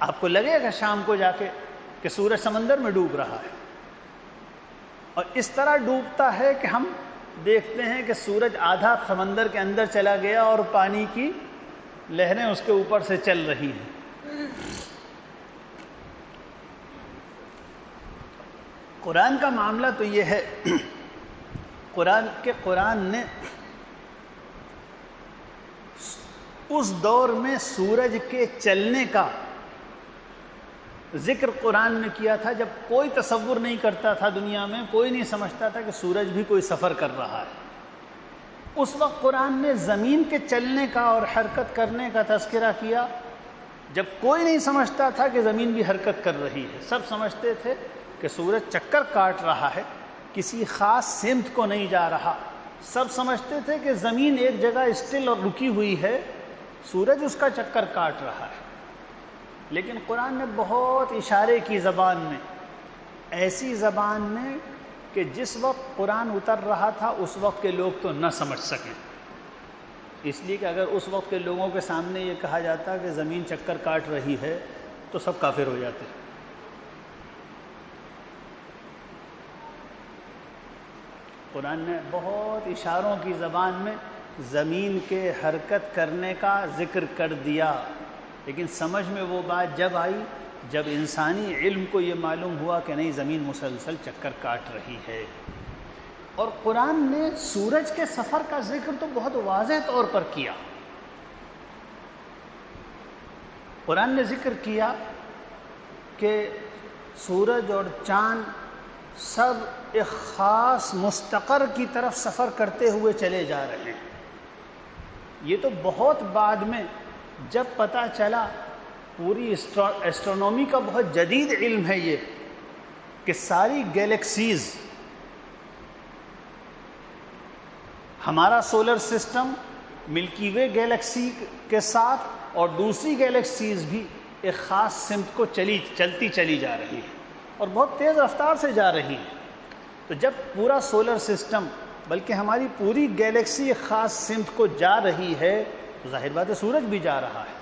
[SPEAKER 1] آپ کو لگے گا شام کو جا کے کہ سورج سمندر میں ڈوب رہا ہے، اور اس طرح ڈوبتا ہے کہ ہم دیکھتے ہیں کہ سورج آدھا سمندر کے اندر چلا گیا اور پانی کی لہریں اس کے اوپر سے چل رہی ہیں۔ قرآن کا معاملہ تو یہ ہے، قرآن نے اس دور میں سورج کے چلنے کا ذکر قرآن میں کیا تھا جب کوئی تصور نہیں کرتا تھا، دنیا میں کوئی نہیں سمجھتا تھا کہ سورج بھی کوئی سفر کر رہا ہے۔ اس وقت قرآن نے زمین کے چلنے کا اور حرکت کرنے کا تذکرہ کیا جب کوئی نہیں سمجھتا تھا کہ زمین بھی حرکت کر رہی ہے۔ سب سمجھتے تھے کہ سورج چکر کاٹ رہا ہے، کسی خاص سمت کو نہیں جا رہا۔ سب سمجھتے تھے کہ زمین ایک جگہ اسٹل اور رکی ہوئی ہے، سورج اس کا چکر کاٹ رہا ہے۔ لیکن قرآن نے بہت اشارے کی زبان میں، ایسی زبان میں کہ جس وقت قرآن اتر رہا تھا اس وقت کے لوگ تو نہ سمجھ سکیں، اس لیے کہ اگر اس وقت کے لوگوں کے سامنے یہ کہا جاتا کہ زمین چکر کاٹ رہی ہے تو سب کافر ہو جاتے۔ قرآن نے بہت اشاروں کی زبان میں زمین کے حرکت کرنے کا ذکر کر دیا، لیکن سمجھ میں وہ بات جب آئی جب انسانی علم کو یہ معلوم ہوا کہ نہیں، زمین مسلسل چکر کاٹ رہی ہے۔ اور قرآن نے سورج کے سفر کا ذکر تو بہت واضح طور پر کیا۔ قرآن نے ذکر کیا کہ سورج اور چاند سب ایک خاص مستقر کی طرف سفر کرتے ہوئے چلے جا رہے ہیں۔ یہ تو بہت بعد میں جب پتہ چلا، پوری ایسٹرونومی کا بہت جدید علم ہے یہ کہ ساری گیلیکسیز، ہمارا سولر سسٹم ملکی وے گیلیکسی کے ساتھ اور دوسری گیلیکسیز بھی ایک خاص سمت کو چلتی چلی جا رہی ہے اور بہت تیز رفتار سے جا رہی ہے. تو جب پورا سولر سسٹم بلکہ ہماری پوری گیلیکسی ایک خاص سمت کو جا رہی ہے تو ظاہر بات ہے سورج بھی جا رہا ہے.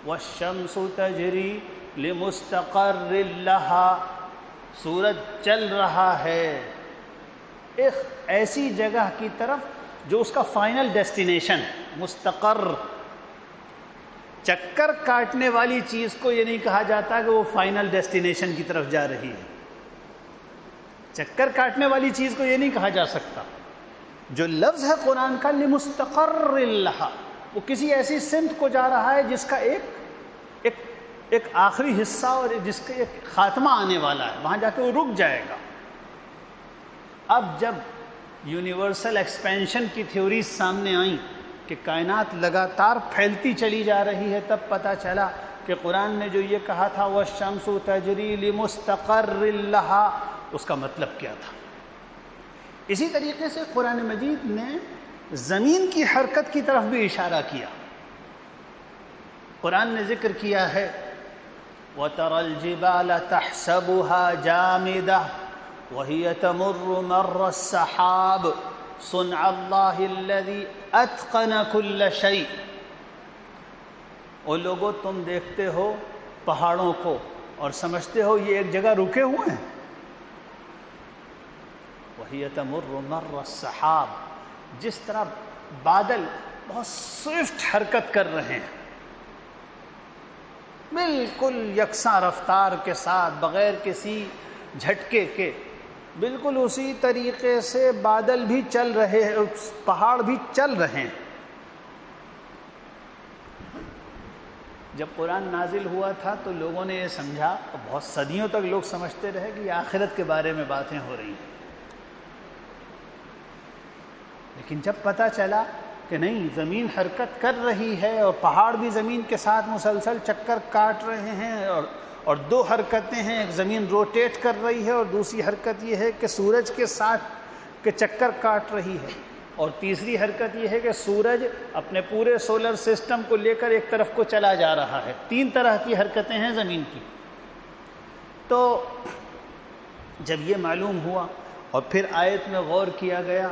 [SPEAKER 1] وَالشَّمْسُ تَجْرِي لِمُسْتَقَرٍّ لَهَا، سورج چل رہا ہے ایک ایسی جگہ کی طرف جو اس کا فائنل ڈیسٹینیشن ہے. مستقر، چکر کاٹنے والی چیز کو یہ نہیں کہا جاتا کہ وہ فائنل ڈیسٹینیشن کی طرف جا رہی ہے. چکر کاٹنے والی چیز کو یہ نہیں کہا جا سکتا. جو لفظ ہے قرآن کا لمستقر لہا، وہ کسی ایسی سمت کو جا رہا ہے جس کا ایک آخری حصہ اور جس کا ایک خاتمہ آنے والا ہے، وہاں جا کے وہ رک جائے گا. اب جب یونیورسل ایکسپینشن کی تھیوریز سامنے آئیں کہ کائنات لگاتار پھیلتی چلی جا رہی ہے، تب پتہ چلا کہ قرآن نے جو یہ کہا تھا وَالشَّمْسُ تَجْرِي لِمُسْتَقَرٍّ لَهَا، اس کا مطلب کیا تھا. اسی طریقے سے قرآن مجید نے زمین کی حرکت کی طرف بھی اشارہ کیا. قرآن نے ذکر کیا ہے وَتَرَى الْجِبَالَ تَحْسَبُهَا جَامِدَةً وَهِيَ تَمُرُّ مَرَّ السَّحَابِ صُنْعَ اللَّهِ الَّذِي أَتْقَنَ كُلَّ شَيْءٍ. اور لوگوں تم دیکھتے ہو پہاڑوں کو اور سمجھتے ہو یہ ایک جگہ رکے ہوئے ہیں. وَهِيَ تَمُرُّ مَرَّ السَّحَابِ، جس طرح بادل بہت سوئفٹ حرکت کر رہے ہیں، بالکل یکساں رفتار کے ساتھ بغیر کسی جھٹکے کے، بالکل اسی طریقے سے بادل بھی چل رہے ہیں، پہاڑ بھی چل رہے ہیں. جب قرآن نازل ہوا تھا تو لوگوں نے یہ سمجھا، اور بہت صدیوں تک لوگ سمجھتے رہے کہ یہ آخرت کے بارے میں باتیں ہو رہی ہیں. لیکن جب پتہ چلا کہ نہیں، زمین حرکت کر رہی ہے اور پہاڑ بھی زمین کے ساتھ مسلسل چکر کاٹ رہے ہیں، اور دو حرکتیں ہیں، ایک زمین روٹیٹ کر رہی ہے اور دوسری حرکت یہ ہے کہ سورج کے ساتھ کے چکر کاٹ رہی ہے، اور تیسری حرکت یہ ہے کہ سورج اپنے پورے سولر سسٹم کو لے کر ایک طرف کو چلا جا رہا ہے. 3 طرح کی حرکتیں ہیں زمین کی. تو جب یہ معلوم ہوا اور پھر آیت میں غور کیا گیا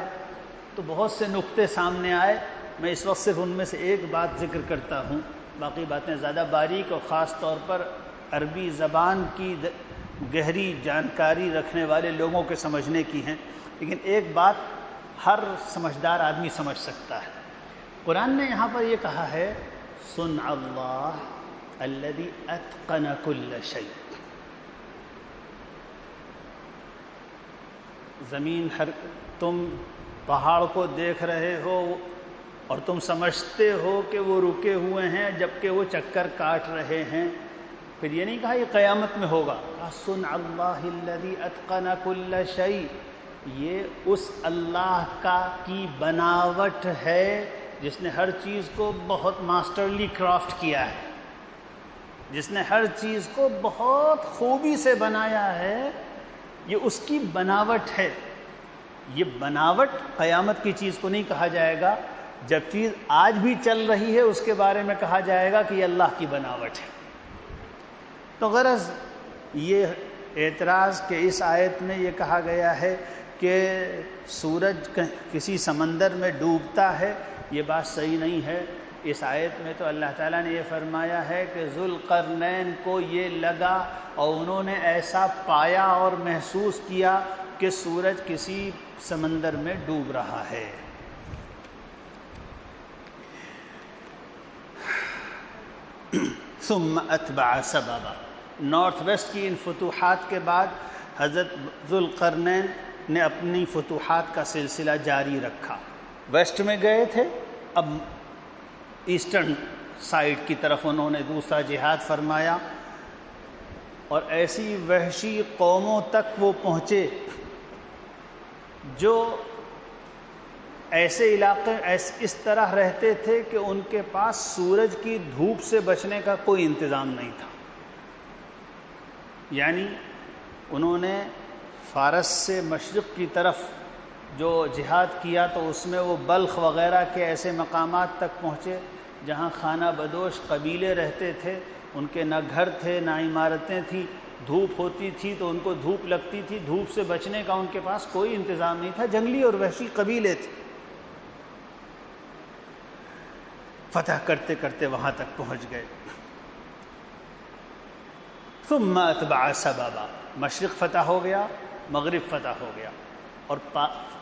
[SPEAKER 1] تو بہت سے نقطے سامنے آئے. میں اس وقت صرف ان میں سے ایک بات ذکر کرتا ہوں، باقی باتیں زیادہ باریک اور خاص طور پر عربی زبان کی گہری جانکاری رکھنے والے لوگوں کے سمجھنے کی ہیں. لیکن ایک بات ہر سمجھدار آدمی سمجھ سکتا ہے. قرآن نے یہاں پر یہ کہا ہے صنع اللہ الذی اتقن کل شیء. زمین تم پہاڑ کو دیکھ رہے ہو اور تم سمجھتے ہو کہ وہ رکے ہوئے ہیں جبکہ وہ چکر کاٹ رہے ہیں. پھر یہ نہیں کہا یہ قیامت میں ہوگا، صنع اللہ الذی اتقن کل شیء، یہ اس اللہ کی بناوٹ ہے جس نے ہر چیز کو بہت ماسٹرلی کرافٹ کیا ہے، جس نے ہر چیز کو بہت خوبی سے بنایا ہے. یہ اس کی بناوٹ ہے. یہ بناوٹ قیامت کی چیز کو نہیں کہا جائے گا. جب چیز آج بھی چل رہی ہے اس کے بارے میں کہا جائے گا کہ یہ اللہ کی بناوٹ ہے. تو غرض یہ اعتراض کہ اس آیت میں یہ کہا گیا ہے کہ سورج کسی سمندر میں ڈوبتا ہے، یہ بات صحیح نہیں ہے. اس آیت میں تو اللہ تعالیٰ نے یہ فرمایا ہے کہ ذوالقرنین کو یہ لگا اور انہوں نے ایسا پایا اور محسوس کیا کہ سورج کسی سمندر میں ڈوب رہا ہے. ثم اتبع سببا. نارتھ ویسٹ کی ان فتوحات کے بعد حضرت ذوالقرنین نے اپنی فتوحات کا سلسلہ جاری رکھا. ویسٹ میں گئے تھے، اب ایسٹرن سائڈ کی طرف انہوں نے دوسرا جہاد فرمایا، اور ایسی وحشی قوموں تک وہ پہنچے جو ایسے علاقے اس طرح رہتے تھے کہ ان کے پاس سورج کی دھوپ سے بچنے کا کوئی انتظام نہیں تھا. یعنی انہوں نے فارس سے مشرق کی طرف جو جہاد کیا تو اس میں وہ بلخ وغیرہ کے ایسے مقامات تک پہنچے جہاں خانہ بدوش قبیلے رہتے تھے. ان کے نہ گھر تھے نہ عمارتیں تھیں. دھوپ ہوتی تھی تو ان کو دھوپ لگتی تھی. دھوپ سے بچنے کا ان کے پاس کوئی انتظام نہیں تھا. جنگلی اور وحشی قبیلے تھے. فتح کرتے کرتے وہاں تک پہنچ گئے. ثم اتبع سببا. مشرق فتح ہو گیا, مغرب فتح ہو گیا, اور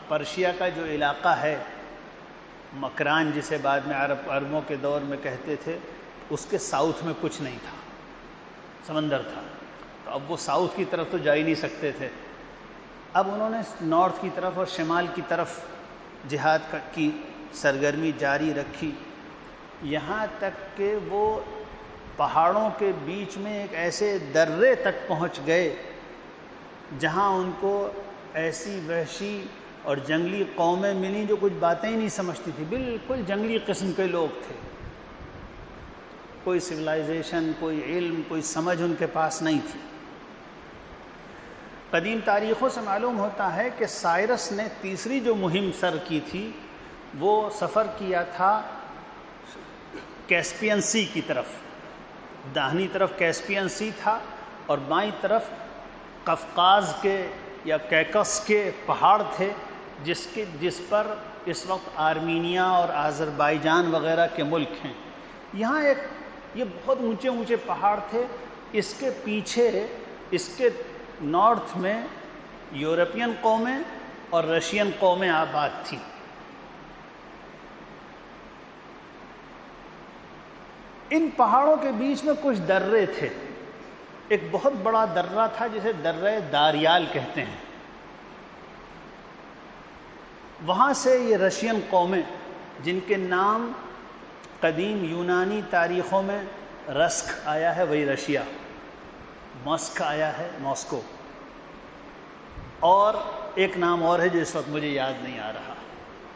[SPEAKER 1] پرشیا کا جو علاقہ ہے مکران جسے بعد میں عربوں کے دور میں کہتے تھے, اس کے ساؤتھ میں کچھ نہیں تھا, سمندر تھا. تو اب وہ ساؤتھ کی طرف تو جا ہی نہیں سکتے تھے. اب انہوں نے نارتھ کی طرف اور شمال کی طرف جہاد کی سرگرمی جاری رکھی, یہاں تک کہ وہ پہاڑوں کے بیچ میں ایک ایسے درے تک پہنچ گئے جہاں ان کو ایسی وحشی اور جنگلی قومیں ملیں جو کچھ باتیں ہی نہیں سمجھتی تھی. بالکل جنگلی قسم کے لوگ تھے. کوئی سویلائزیشن, کوئی علم, کوئی سمجھ ان کے پاس نہیں تھی. قدیم تاریخوں سے معلوم ہوتا ہے کہ سائرس نے تیسری جو مہم سر کی تھی وہ سفر کیا تھا کیسپین سی کی طرف. داہنی طرف کیسپین سی تھا اور بائیں طرف قفقاز کے یا کیکس کے پہاڑ تھے جس پر اس وقت آرمینیا اور آذربائیجان وغیرہ کے ملک ہیں. یہاں یہ بہت اونچے اونچے پہاڑ تھے. اس کے پیچھے اس کے نارتھ میں یورپین قومیں اور رشین قومیں آباد تھیں. ان پہاڑوں کے بیچ میں کچھ درے تھے. ایک بہت بڑا درہ تھا جسے درہ داریال کہتے ہیں. وہاں سے یہ رشین قومیں جن کے نام قدیم یونانی تاریخوں میں رسک آیا ہے وہی رشیا, ماسک آیا ہے ماسکو, اور ایک نام اور ہے جو اس وقت مجھے یاد نہیں آ رہا.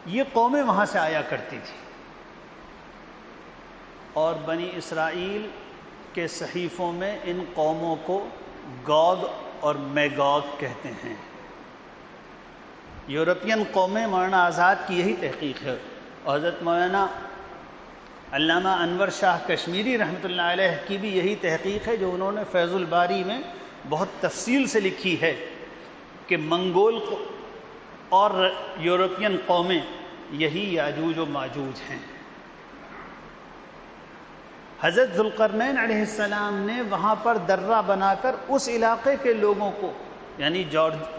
[SPEAKER 1] یہ قومیں وہاں سے آیا کرتی تھیں. اور بنی اسرائیل کے صحیفوں میں ان قوموں کو گوگ اور میگوگ کہتے ہیں. یورپین قومیں مولانا آزاد کی یہی تحقیق ہے, اور حضرت مولانا علامہ انور شاہ کشمیری رحمۃ اللہ علیہ کی بھی یہی تحقیق ہے جو انہوں نے فیض الباری میں بہت تفصیل سے لکھی ہے کہ منگول اور یورپین قومیں یہی یاجوج و ماجوج ہیں. حضرت ذوالقرنین علیہ السلام نے وہاں پر درہ بنا کر اس علاقے کے لوگوں کو یعنی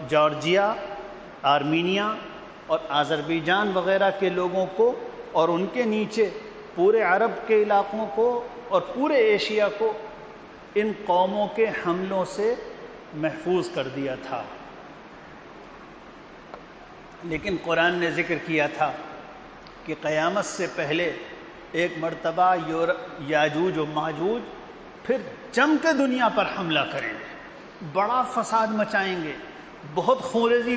[SPEAKER 1] جارجیا, آرمینیا اور آذربائیجان وغیرہ کے لوگوں کو اور ان کے نیچے پورے عرب کے علاقوں کو اور پورے ایشیا کو ان قوموں کے حملوں سے محفوظ کر دیا تھا. لیکن قرآن نے ذکر کیا تھا کہ قیامت سے پہلے ایک مرتبہ یاجوج و ماجوج پھر جم کے دنیا پر حملہ کریں گے, بڑا فساد مچائیں گے, بہت خونریزی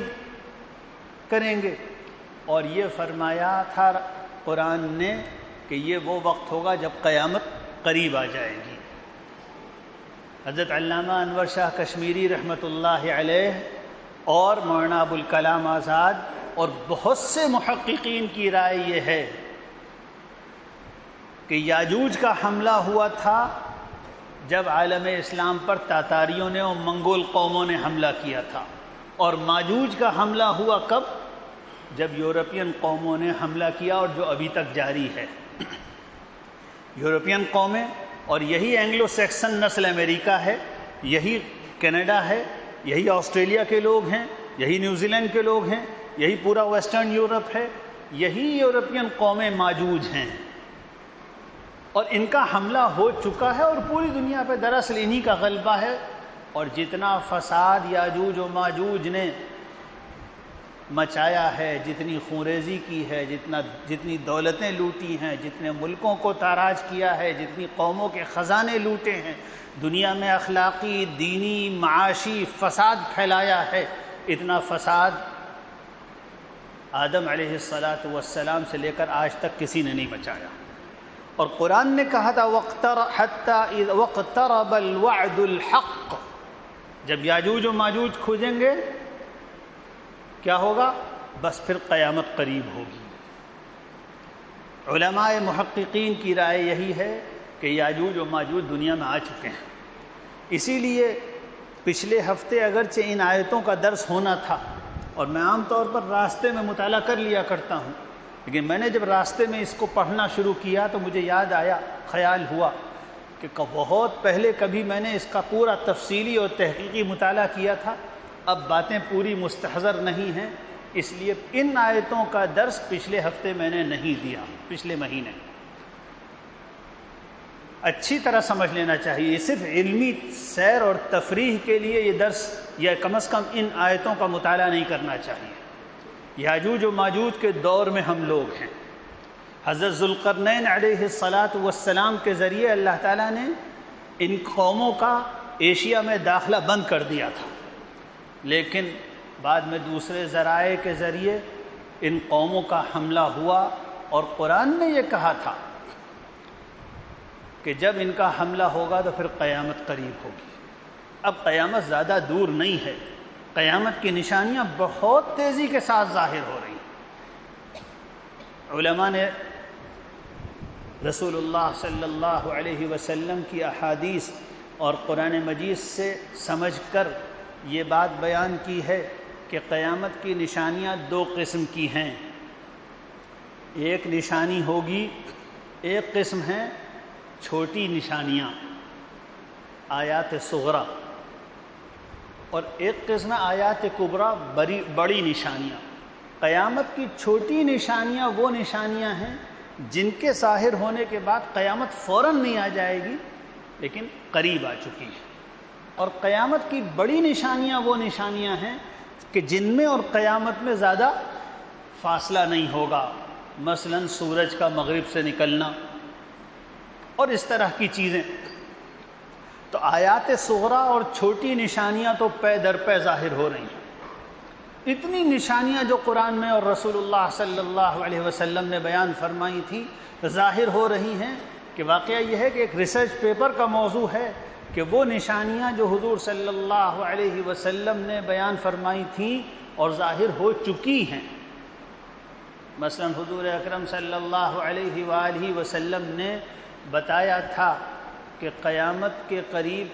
[SPEAKER 1] کریں گے. اور یہ فرمایا تھا قرآن نے کہ یہ وہ وقت ہوگا جب قیامت قریب آ جائے گی. حضرت علامہ انور شاہ کشمیری رحمۃ اللہ علیہ اور مولانا ابوالکلام آزاد اور بہت سے محققین کی رائے یہ ہے کہ یاجوج کا حملہ ہوا تھا جب عالم اسلام پر تاتاریوں نے اور منگول قوموں نے حملہ کیا تھا, اور ماجوج کا حملہ ہوا کب؟ جب یورپین قوموں نے حملہ کیا, اور جو ابھی تک جاری ہے. یورپین قومیں, اور یہی اینگلو سیکسن نسل امریکہ ہے, یہی کینیڈا ہے, یہی آسٹریلیا کے لوگ ہیں, یہی نیوزی لینڈ کے لوگ ہیں, یہی پورا ویسٹرن یورپ ہے, یہی یورپین قومیں ماجوج ہیں. اور ان کا حملہ ہو چکا ہے اور پوری دنیا پہ دراصل انہی کا غلبہ ہے. اور جتنا فساد یاجوج و ماجوج نے مچایا ہے, جتنی خونریزی کی ہے, جتنی دولتیں لوٹی ہیں, جتنے ملکوں کو تاراج کیا ہے, جتنی قوموں کے خزانے لوٹے ہیں, دنیا میں اخلاقی, دینی, معاشی فساد پھیلایا ہے, اتنا فساد آدم علیہ الصلاۃ والسلام سے لے کر آج تک کسی نے نہیں بچایا۔ اور قرآن نے کہا تھا وَاقْتَرَبَ الْوَعْدُ الْحَقُّ، جب یاجوج و ماجوج کھجیں گے کیا ہوگا؟ بس پھر قیامت قریب ہوگی۔ علماء محققین کی رائے یہی ہے کہ یاجوج و ماجوج دنیا میں آ چکے ہیں، اسی لیے پچھلے ہفتے اگرچہ ان آیتوں کا درس ہونا تھا اور میں عام طور پر راستے میں مطالعہ کر لیا کرتا ہوں، لیکن میں نے جب راستے میں اس کو پڑھنا شروع کیا تو مجھے یاد آیا، خیال ہوا کہ بہت پہلے کبھی میں نے اس کا پورا تفصیلی اور تحقیقی مطالعہ کیا تھا، اب باتیں پوری مستحضر نہیں ہیں، اس لیے ان آیتوں کا درس پچھلے ہفتے میں نے نہیں دیا، پچھلے مہینے۔ اچھی طرح سمجھ لینا چاہیے، صرف علمی سیر اور تفریح کے لیے یہ درس یا کم از کم ان آیتوں کا مطالعہ نہیں کرنا چاہیے۔ یاجوج و ماجوج کے دور میں ہم لوگ ہیں۔ حضرت ذوالقرنین علیہ الصلاۃ والسلام کے ذریعے اللہ تعالیٰ نے ان قوموں کا ایشیا میں داخلہ بند کر دیا تھا، لیکن بعد میں دوسرے ذرائع کے ذریعے ان قوموں کا حملہ ہوا، اور قرآن نے یہ کہا تھا کہ جب ان کا حملہ ہوگا تو پھر قیامت قریب ہوگی۔ اب قیامت زیادہ دور نہیں ہے، قیامت کی نشانیاں بہت تیزی کے ساتھ ظاہر ہو رہی ہیں۔ علماء نے رسول اللہ صلی اللہ علیہ وسلم کی احادیث اور قرآن مجید سے سمجھ کر یہ بات بیان کی ہے کہ قیامت کی نشانیاں دو قسم کی ہیں۔ ایک نشانی ہوگی، ایک قسم ہے چھوٹی نشانیاں، آیات صغریٰ، اور ایک قسم ہے آیات کبریٰ، بڑی نشانیاں۔ قیامت کی چھوٹی نشانیاں وہ نشانیاں ہیں جن کے ظاہر ہونے کے بعد قیامت فوراً نہیں آ جائے گی لیکن قریب آ چکی ہے، اور قیامت کی بڑی نشانیاں وہ نشانیاں ہیں کہ جن میں اور قیامت میں زیادہ فاصلہ نہیں ہوگا، مثلا سورج کا مغرب سے نکلنا اور اس طرح کی چیزیں۔ تو آیات صغریٰ اور چھوٹی نشانیاں تو پے در پے ظاہر ہو رہی ہیں۔ اتنی نشانیاں جو قرآن میں اور رسول اللہ صلی اللہ علیہ وسلم نے بیان فرمائی تھی ظاہر ہو رہی ہیں کہ واقعہ یہ ہے کہ ایک ریسرچ پیپر کا موضوع ہے کہ وہ نشانیاں جو حضور صلی اللہ علیہ وسلم نے بیان فرمائی تھیں اور ظاہر ہو چکی ہیں، مثلا حضور اکرم صلی اللہ علیہ وآلہ وسلم نے بتایا تھا کہ قیامت کے قریب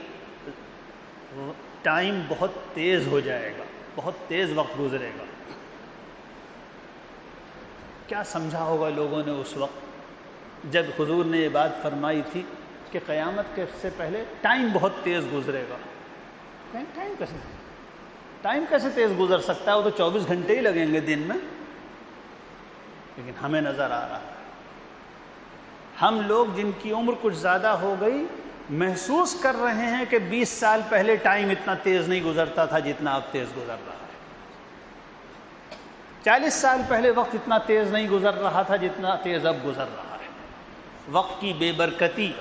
[SPEAKER 1] ٹائم بہت تیز ہو جائے گا، بہت تیز وقت گزرے گا۔ کیا سمجھا ہوگا لوگوں نے اس وقت جب حضور نے یہ بات فرمائی تھی کہ قیامت کے سے پہلے ٹائم بہت تیز گزرے گا؟ ٹائم کیسے تیز گزر سکتا ہے؟ وہ تو 24 گھنٹے ہی لگیں گے دن میں۔ لیکن ہمیں نظر آ رہا ہے، ہم لوگ جن کی عمر کچھ زیادہ ہو گئی محسوس کر رہے ہیں کہ 20 سال پہلے ٹائم اتنا تیز نہیں گزرتا تھا جتنا اب تیز گزر رہا ہے، 40 سال پہلے وقت اتنا تیز نہیں گزر رہا تھا جتنا تیز اب گزر رہا ہے۔ وقت کی بے برکتی،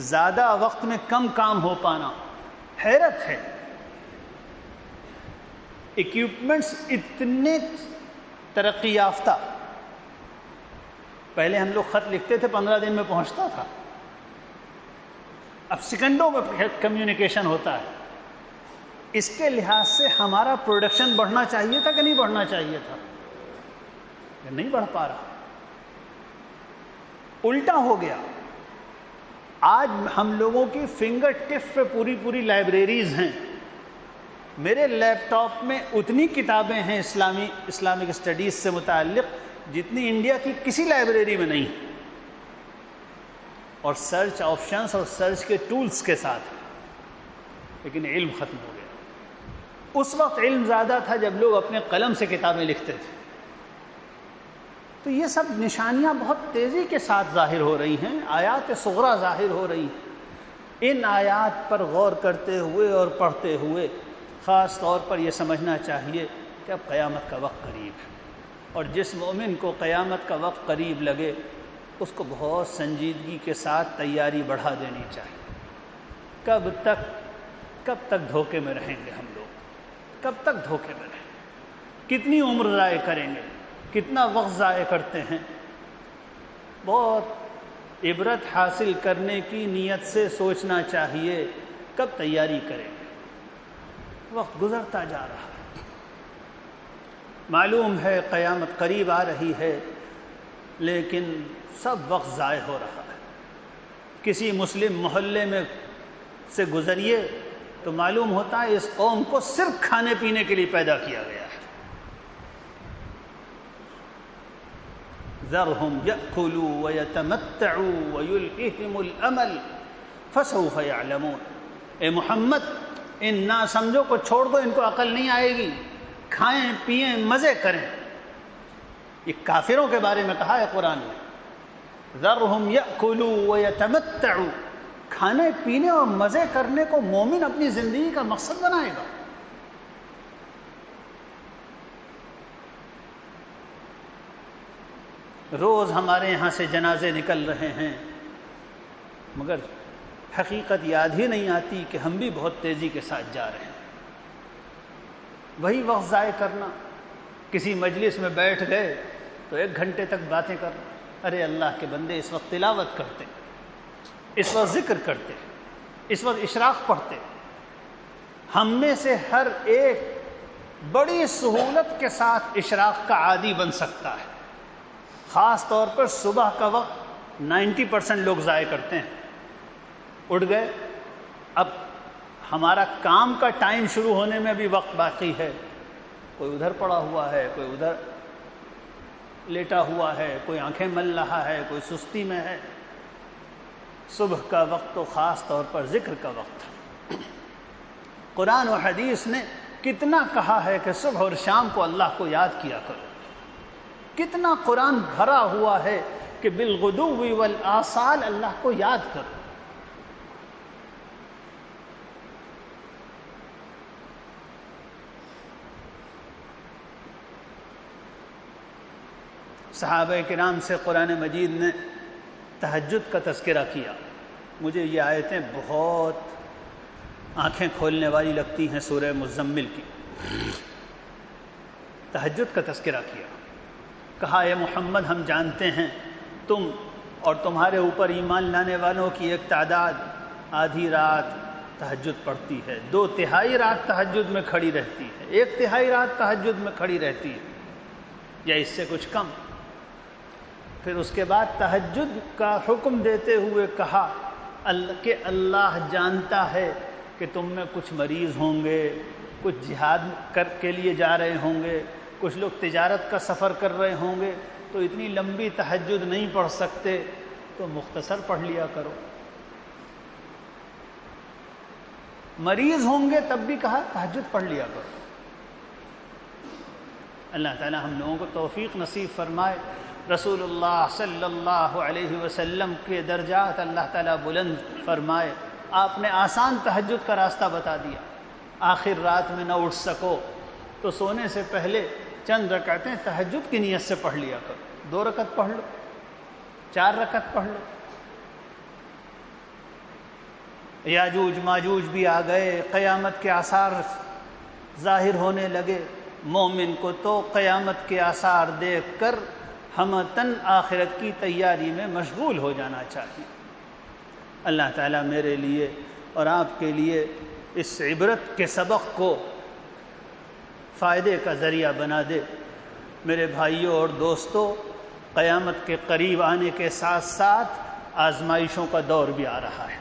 [SPEAKER 1] زیادہ وقت میں کم کام ہو پانا، حیرت ہے۔ ایکوپمنٹس اتنے ترقی یافتہ، پہلے ہم لوگ خط لکھتے تھے 15 دن میں پہنچتا تھا، اب سیکنڈوں میں کمیونیکیشن ہوتا ہے۔ اس کے لحاظ سے ہمارا پروڈکشن بڑھنا چاہیے تھا کہ نہیں بڑھنا چاہیے تھا؟ نہیں بڑھ پا رہا، الٹا ہو گیا۔ آج ہم لوگوں کی فنگر ٹپ پہ پوری لائبریریز ہیں۔ میرے لیپ ٹاپ میں اتنی کتابیں ہیں اسلامک اسٹڈیز سے متعلق جتنی انڈیا کی کسی لائبریری میں نہیں، اور سرچ آپشنز اور سرچ کے ٹولز کے ساتھ، لیکن علم ختم ہو گیا۔ اس وقت علم زیادہ تھا جب لوگ اپنے قلم سے کتابیں لکھتے تھے۔ تو یہ سب نشانیاں بہت تیزی کے ساتھ ظاہر ہو رہی ہیں، آیات صغریٰ ظاہر ہو رہی ہیں۔ ان آیات پر غور کرتے ہوئے اور پڑھتے ہوئے خاص طور پر یہ سمجھنا چاہیے کہ اب قیامت کا وقت قریب ہے، اور جس مومن کو قیامت کا وقت قریب لگے اس کو بہت سنجیدگی کے ساتھ تیاری بڑھا دینی چاہیے۔ کب تک دھوکے میں رہیں گے ہم لوگ؟ کب تک دھوکے میں رہیں گے؟ کتنی عمر ضائع کریں گے؟ کتنا وقت ضائع کرتے ہیں. بہت عبرت حاصل کرنے کی نیت سے سوچنا چاہیے کب تیاری کریں گے. وقت گزرتا جا رہا ہے، معلوم ہے قیامت قریب آ رہی ہے، لیکن سب وقت ضائع ہو رہا ہے. کسی مسلم محلے میں سے گزریے تو معلوم ہوتا ہے اس قوم کو صرف کھانے پینے کے لیے پیدا کیا گیا ہے. ذرهم يأكلوا ويتمتعوا ويلههم الأمل فسوف يعلمون. اے محمد ان نا سمجھو کو چھوڑ دو، ان کو عقل نہیں آئے گی، کھائیں پئیں مزے کریں. یہ کافروں کے بارے میں کہا ہے قرآن میں. ذرهم يأكلوا ويتمتعوا، کھانے پینے اور مزے کرنے کو مومن اپنی زندگی کا مقصد بنائے گا. روز ہمارے یہاں سے جنازے نکل رہے ہیں، مگر حقیقت یاد ہی نہیں آتی کہ ہم بھی بہت تیزی کے ساتھ جا رہے ہیں. وہی وقت ضائع کرنا. کسی مجلس میں بیٹھ گئے تو 1 گھنٹے تک باتیں کرنا. ارے اللہ کے بندے اس وقت تلاوت کرتے، اس وقت ذکر کرتے، اس وقت اشراق پڑھتے. ہم میں سے ہر ایک بڑی سہولت کے ساتھ اشراق کا عادی بن سکتا ہے. خاص طور پر صبح کا وقت 90% لوگ ضائع کرتے ہیں. اٹھ گئے، اب ہمارا کام کا ٹائم شروع ہونے میں بھی وقت باقی ہے. کوئی ادھر پڑا ہوا ہے، کوئی ادھر لیٹا ہوا ہے، کوئی آنکھیں مل رہا ہے، کوئی سستی میں ہے. صبح کا وقت تو خاص طور پر ذکر کا وقت ہے. قرآن و حدیث نے کتنا کہا ہے کہ صبح اور شام کو اللہ کو یاد کیا کرو. کتنا قرآن بھرا ہوا ہے کہ بالغدو والآصال اللہ کو یاد کرو. صحابہ کرام سے قرآن مجید نے تہجد کا تذکرہ کیا. مجھے یہ آیتیں بہت آنکھیں کھولنے والی لگتی ہیں. سورہ مزمل کی تہجد کا تذکرہ کیا. کہا اے محمد ہم جانتے ہیں تم اور تمہارے اوپر ایمان لانے والوں کی ایک تعداد آدھی رات تہجد پڑھتی ہے، 2/3 رات تہجد میں کھڑی رہتی ہے، 1/3 رات تہجد میں کھڑی رہتی ہے، یا اس سے کچھ کم. پھر اس کے بعد تہجد کا حکم دیتے ہوئے کہا کہ اللہ جانتا ہے کہ تم میں کچھ مریض ہوں گے، کچھ جہاد کے لیے جا رہے ہوں گے، کچھ لوگ تجارت کا سفر کر رہے ہوں گے، تو اتنی لمبی تہجد نہیں پڑھ سکتے، تو مختصر پڑھ لیا کرو. مریض ہوں گے تب بھی کہا تہجد پڑھ لیا کرو. اللہ تعالی ہم لوگوں کو توفیق نصیب فرمائے. رسول اللہ صلی اللہ علیہ وسلم کے درجات اللہ تعالیٰ بلند فرمائے. آپ نے آسان تہجد کا راستہ بتا دیا. آخر رات میں نہ اٹھ سکو تو سونے سے پہلے چند رکعتیں تہجد کی نیت سے پڑھ لیا کرو. 2 رکعت پڑھ لو، 4 رکعت پڑھ لو. یاجوج ماجوج بھی آ گئے، قیامت کے آثار ظاہر ہونے لگے. مومن کو تو قیامت کے آثار دیکھ کر ہمتاً آخرت کی تیاری میں مشغول ہو جانا چاہیے. اللہ تعالیٰ میرے لیے اور آپ کے لیے اس عبرت کے سبق کو فائدے کا ذریعہ بنا دے. میرے بھائیوں اور دوستوں، قیامت کے قریب آنے کے ساتھ ساتھ آزمائشوں کا دور بھی آ رہا ہے.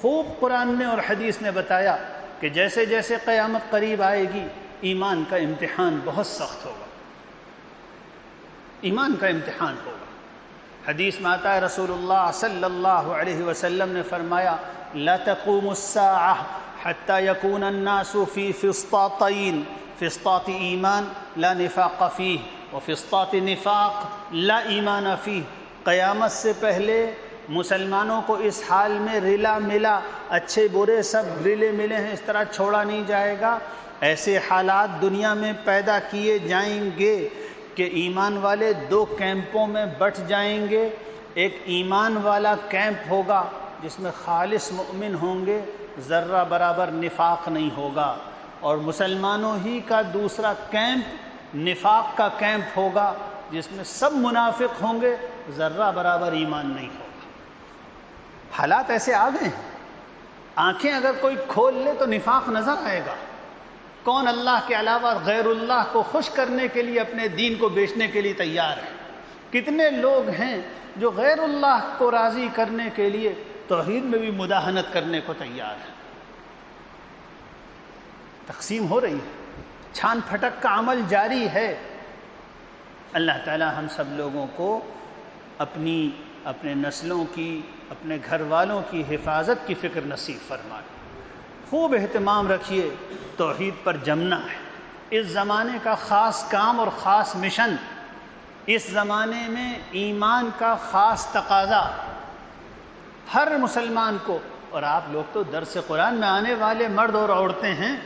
[SPEAKER 1] خوب قرآن نے اور حدیث نے بتایا کہ جیسے جیسے قیامت قریب آئے گی ایمان کا امتحان بہت سخت ہوگا. ایمان کا امتحان ہوگا. حدیث میں آتا ہے رسول اللہ صلی اللہ علیہ وسلم نے فرمایا لا تقوم الساعة حتى يكون الناس في فسطاطين، فسطاط ایمان لا نفاق فيه وفسطاط نفاق لا ایمان فيه. قیامت سے پہلے مسلمانوں کو اس حال میں رلا ملا، اچھے برے سب رلے ملے ہیں، اس طرح چھوڑا نہیں جائے گا. ایسے حالات دنیا میں پیدا کیے جائیں گے کہ ایمان والے 2 کیمپوں میں بٹ جائیں گے. ایک ایمان والا کیمپ ہوگا جس میں خالص مؤمن ہوں گے، ذرہ برابر نفاق نہیں ہوگا، اور مسلمانوں ہی کا دوسرا کیمپ نفاق کا کیمپ ہوگا جس میں سب منافق ہوں گے، ذرہ برابر ایمان نہیں ہوگا۔ حالات ایسے آ گئے ہیں، آنکھیں اگر کوئی کھول لے تو نفاق نظر آئے گا۔ کون اللہ کے علاوہ غیر اللہ کو خوش کرنے کے لیے اپنے دین کو بیچنے کے لیے تیار ہے؟ کتنے لوگ ہیں جو غیر اللہ کو راضی کرنے کے لیے توحید میں بھی مداہنت کرنے کو تیار ہے۔ تقسیم ہو رہی ہے، چھان پھٹک کا عمل جاری ہے۔ اللہ تعالی ہم سب لوگوں کو اپنے نسلوں کی، اپنے گھر والوں کی حفاظت کی فکر نصیب فرمائے۔ خوب اہتمام رکھیے، توحید پر جمنا ہے۔ اس زمانے کا خاص کام اور خاص مشن، اس زمانے میں ایمان کا خاص تقاضا ہر مسلمان کو۔ اور آپ لوگ تو درس قرآن میں آنے والے مرد اور عورتیں ہیں،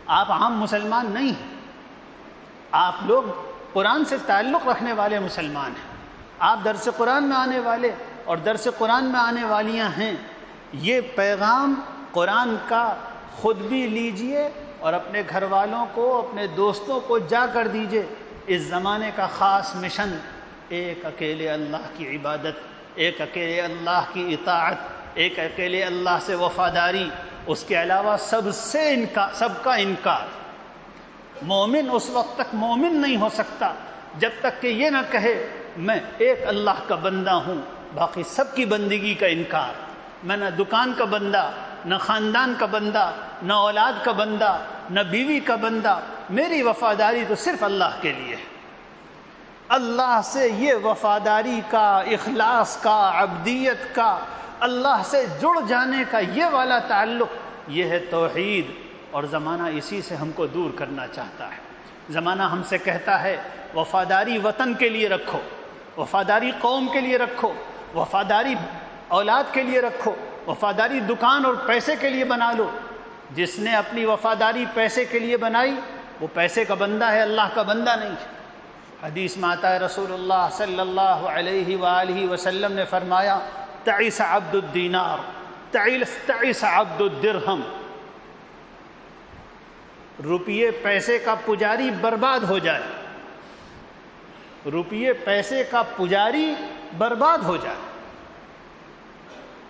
[SPEAKER 1] آپ عام مسلمان نہیں ہیں، آپ لوگ قرآن سے تعلق رکھنے والے مسلمان ہیں۔ آپ درس قرآن میں آنے والے اور درس قرآن میں آنے والیاں ہیں۔ یہ پیغام قرآن کا خود بھی لیجئے اور اپنے گھر والوں کو، اپنے دوستوں کو جا کر دیجئے۔ اس زمانے کا خاص مشن ایک اکیلے اللہ کی عبادت، ایک اکیلے اللہ کی اطاعت، ایک اکیلے اللہ سے وفاداری، اس کے علاوہ سب کا انکار۔ مومن اس وقت تک مومن نہیں ہو سکتا جب تک کہ یہ نہ کہے میں ایک اللہ کا بندہ ہوں، باقی سب کی بندگی کا انکار۔ میں نہ دکان کا بندہ، نہ خاندان کا بندہ، نہ اولاد کا بندہ، نہ بیوی کا بندہ، میری وفاداری تو صرف اللہ کے لیے ہے۔ اللہ سے یہ وفاداری کا، اخلاص کا، عبدیت کا، اللہ سے جڑ جانے کا یہ والا تعلق، یہ ہے توحید۔ اور زمانہ اسی سے ہم کو دور کرنا چاہتا ہے۔ زمانہ ہم سے کہتا ہے وفاداری وطن کے لیے رکھو، وفاداری قوم کے لیے رکھو، وفاداری اولاد کے لیے رکھو، وفاداری دکان اور پیسے کے لیے بنا لو۔ جس نے اپنی وفاداری پیسے کے لیے بنائی وہ پیسے کا بندہ ہے، اللہ کا بندہ نہیں ہے۔ حدیث میں آتا ہے رسول اللہ صلی اللہ علیہ وآلہ وسلم نے فرمایا تعیس عبد الدینار تعیس عبد الدرہم، روپیے پیسے کا پجاری برباد ہو جائے، روپیے پیسے کا پجاری برباد ہو جائے،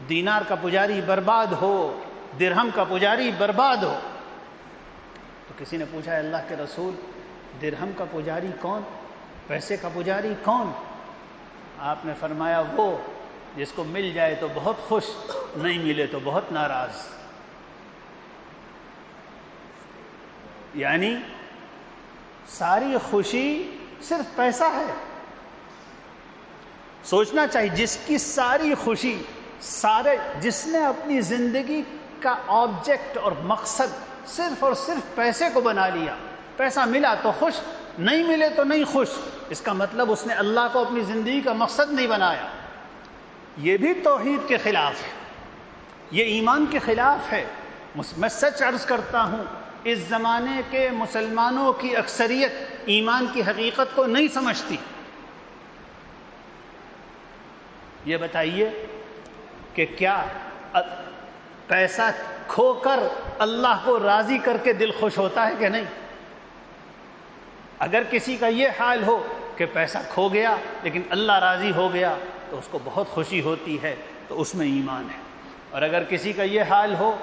[SPEAKER 1] دینار کا پجاری برباد ہو، درہم کا پجاری برباد ہو۔ تو کسی نے پوچھا ہے اللہ کے رسول درہم کا پجاری کون، پیسے کا پجاری کون؟ آپ نے فرمایا وہ جس کو مل جائے تو بہت خوش، نہیں ملے تو بہت ناراض۔ یعنی ساری خوشی صرف پیسہ ہے۔ سوچنا چاہیے جس کی ساری خوشی، جس نے اپنی زندگی کا آبجیکٹ اور مقصد صرف اور صرف پیسے کو بنا لیا، پیسہ ملا تو خوش، نہیں ملے تو نہیں خوش، اس کا مطلب اس نے اللہ کو اپنی زندگی کا مقصد نہیں بنایا۔ یہ بھی توحید کے خلاف ہے، یہ ایمان کے خلاف ہے۔ میں سچ عرض کرتا ہوں اس زمانے کے مسلمانوں کی اکثریت ایمان کی حقیقت کو نہیں سمجھتی۔ یہ بتائیے کہ کیا پیسہ کھو کر اللہ کو راضی کر کے دل خوش ہوتا ہے کہ نہیں؟ اگر کسی کا یہ حال ہو کہ پیسہ کھو گیا لیکن اللہ راضی ہو گیا تو اس کو بہت خوشی ہوتی ہے، تو اس میں ایمان ہے۔ اور اگر کسی کا یہ حال ہو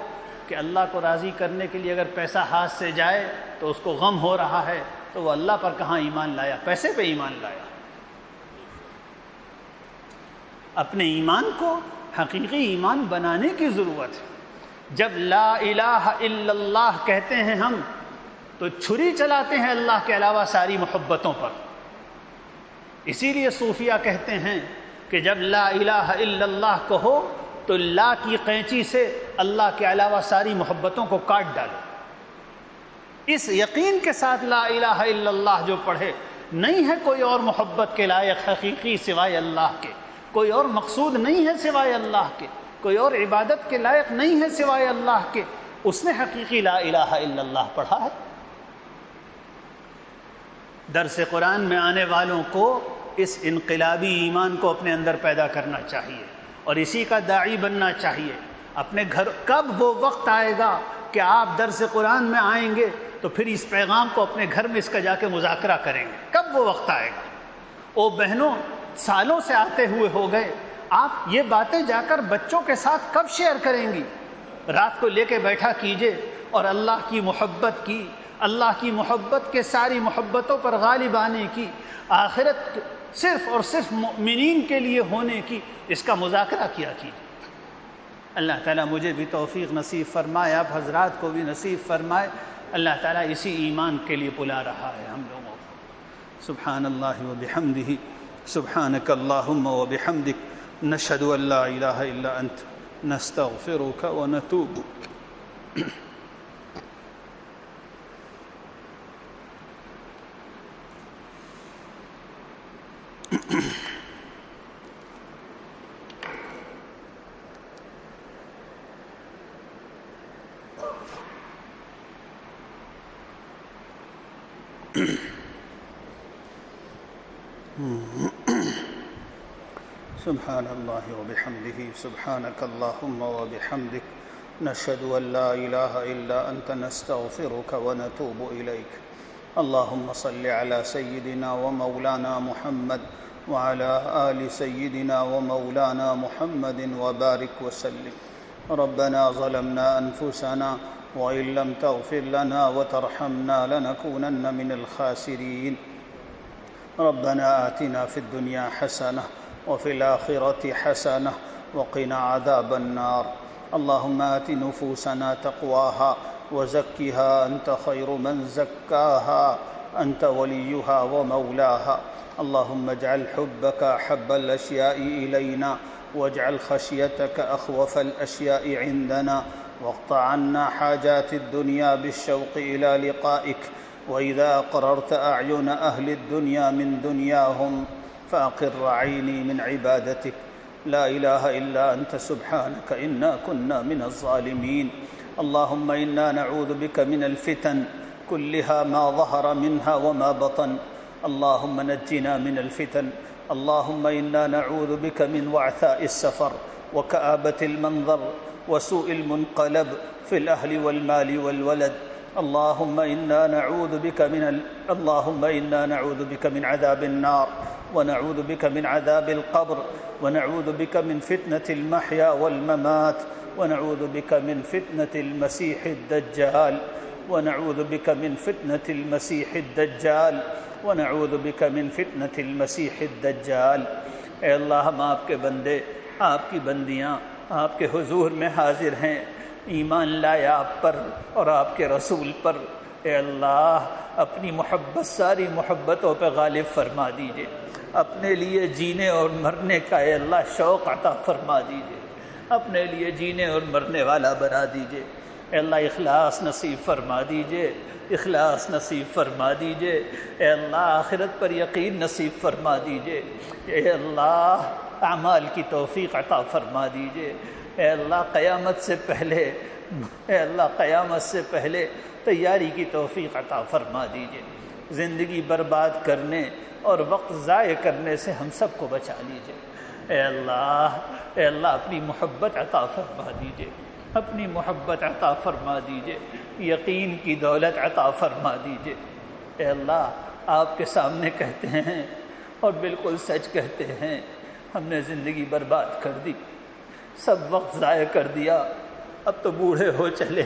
[SPEAKER 1] کہ اللہ کو راضی کرنے کے لیے اگر پیسہ ہاتھ سے جائے تو اس کو غم ہو رہا ہے، تو وہ اللہ پر کہاں ایمان لایا، پیسے پہ ایمان لایا۔ اپنے ایمان کو حقیقی ایمان بنانے کی ضرورت ہے۔ جب لا الہ الا اللہ کہتے ہیں ہم تو چھری چلاتے ہیں اللہ کے علاوہ ساری محبتوں پر۔ اسی لیے صوفیہ کہتے ہیں کہ جب لا الہ الا اللہ کہو تو لا کی قینچی سے اللہ کے علاوہ ساری محبتوں کو کاٹ ڈالو۔ اس یقین کے ساتھ لا الہ الا اللہ جو پڑھے، نہیں ہے کوئی اور محبت کے لائق حقیقی سوائے اللہ کے، کوئی اور مقصود نہیں ہے سوائے اللہ کے، کوئی اور عبادت کے لائق نہیں ہے سوائے اللہ کے، اس نے حقیقی لا الہ الا اللہ پڑھا ہے۔ درس قرآن میں آنے والوں کو اس انقلابی ایمان کو اپنے اندر پیدا کرنا چاہیے اور اسی کا داعی بننا چاہیے۔ اپنے گھر کب وہ وقت آئے گا کہ آپ درس قرآن میں آئیں گے تو پھر اس پیغام کو اپنے گھر میں اس کا جا کے مذاکرہ کریں گے. کب وہ وقت آئے گا؟ او بہنوں، سالوں سے آتے ہوئے ہو گئے، آپ یہ باتیں جا کر بچوں کے ساتھ کب شیئر کریں گی؟ رات کو لے کے بیٹھا کیجئے اور اللہ کی محبت کی، اللہ کی محبت کے ساری محبتوں پر غالب آنے کی، آخرت صرف اور صرف مؤمنین کے لیے ہونے کی، اس کا مذاکرہ کیا کیجئے. اللہ تعالیٰ مجھے بھی توفیق نصیب فرمائے، آپ حضرات کو بھی نصیب فرمائے. اللہ تعالیٰ اسی ایمان کے لیے بلا رہا ہے ہم لوگوں کو. سبحان اللہ و بحمدہ، سبحانک اللہم و بحمدک، نشہد ان لا الہ الا انت، نستغفرک و نتوب. سبحان اللہ و بحمدہ، سبحانک اللہم و بحمدک، نشہد ان لا الہ الا انت، نستغفرک و نتوب الیک. اللہم صل علی سیدنا و مولانا محمد وعلی آل سیدنا و مولانا محمد وبارک وسلم. ربنا ظلمنا انفسنا وإن لم تغفر لنا وترحمنا لنكونن من الخاسرين. ربنا آتنا في الدنيا حسنة وفي الآخرة حسنة وقنا عذاب النار. اللهم آت نفوسنا تقواها وزكها أنت خير من زكاها، أنت وليها ومولاها. اللهم اجعل حبك أحب الأشياء إلينا، واجعل خشيتك أخوف الأشياء عندنا، واقطع عنا حاجات الدنيا بالشوق إلى لقائك. وإذا أقررت أعين أهل الدنيا من دنياهم فأقر عيني من عبادتك. لا إله إلا أنت سبحانك إنا كنا من الظالمين. اللهم إنا نعوذ بك من الفتن كلها ما ظهر منها وما بطن. اللهم نجنا من الفتن. اللهم إنا نعوذ بك من وعثاء السفر وكآبة المنظر وسوء المنقلب في الأهل والمال والولد. اللهم إنا نعوذ بك من عذاب النار، ونعوذ بك من عذاب القبر، ونعوذ بك من فتنة المحيا والممات، ونعوذ بك من فتنة المسيح الدجال، ونعوذ بك من فتنة المسيح الدجال، ونعوذ بك من فتنة المسيح الدجال. اے اللہ، ہم آپ کے بندے، آپ کی بندیاں آپ کے حضور میں حاضر ہیں، ایمان لائے آپ پر اور آپ کے رسول پر. اے اللہ، اپنی محبت ساری محبتوں پہ غالب فرما دیجئے. اپنے لیے جینے اور مرنے کا اے اللہ شوق عطا فرما دیجئے. اپنے لیے جینے اور مرنے والا بنا دیجئے. اے اللہ، اخلاص نصیب فرما دیجئے، اخلاص نصیب فرما دیجئے. اے اللہ، آخرت پر یقین نصیب فرما دیجئے. اے اللہ، اعمال کی توفیق عطا فرما دیجئے. اے اللہ، قیامت سے پہلے تیاری کی توفیق عطا فرما دیجئے. زندگی برباد کرنے اور وقت ضائع کرنے سے ہم سب کو بچا لیجئے. اے اللہ، اپنی محبت عطا فرما دیجئے، اپنی محبت عطا فرما دیجئے، یقین کی دولت عطا فرما دیجئے. اے اللہ، آپ کے سامنے کہتے ہیں اور بالکل سچ کہتے ہیں، ہم نے زندگی برباد کر دی، سب وقت ضائع کر دیا، اب تو بوڑھے ہو چلے،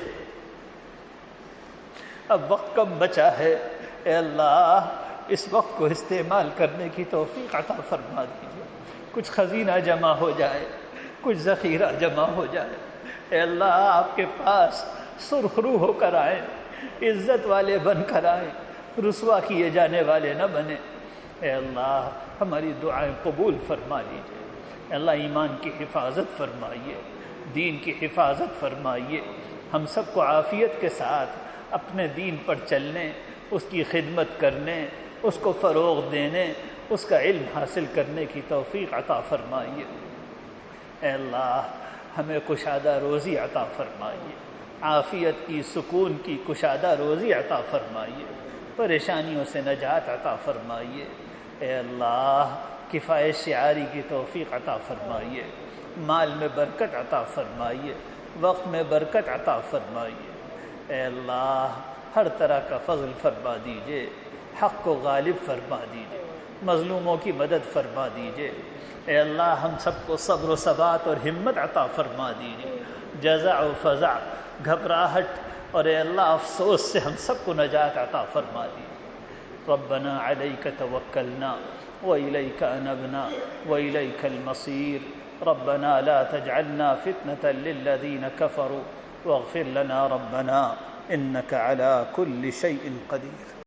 [SPEAKER 1] اب وقت کم بچا ہے. اے اللہ، اس وقت کو استعمال کرنے کی توفیق عطا فرما دیجیے. کچھ خزینہ جمع ہو جائے، کچھ ذخیرہ جمع ہو جائے. اے اللہ، آپ کے پاس سرخ روح ہو کر آئیں، عزت والے بن کر آئیں، رسوا کیے جانے والے نہ بنے. اے اللہ، ہماری دعائیں قبول فرما لیجیے. اے اللہ، ایمان کی حفاظت فرمائیے، دین کی حفاظت فرمائیے. ہم سب کو عافیت کے ساتھ اپنے دین پر چلنے، اس کی خدمت کرنے، اس کو فروغ دینے، اس کا علم حاصل کرنے کی توفیق عطا فرمائیے. اے اللہ، ہمیں کشادہ روزی عطا فرمائیے، عافیت کی، سکون کی کشادہ روزی عطا فرمائیے، پریشانیوں سے نجات عطا فرمائیے. اے اللہ، کفایت شعاری کی توفیق عطا فرمائیے، مال میں برکت عطا فرمائیے، وقت میں برکت عطا فرمائیے. اے اللہ،
[SPEAKER 2] ہر طرح کا فضل فرما دیجئے، حق کو غالب فرما دیجئے، مظلوموں کی مدد فرما دیجئے۔ اے اللہ ہم سب کو صبر و ثبات اور ہمت عطا فرما دیجئے، جزع و فزع، گھبراہٹ اور اے اللہ افسوس سے ہم سب کو نجات عطا فرما دیجئے۔ ربنا علیک توکلنا وإلیک انبنا وإلیک المصیر، ربنا لا تجعلنا فتنة للذین کفروا واغفر لنا ربنا إنك على كل شيء قدير۔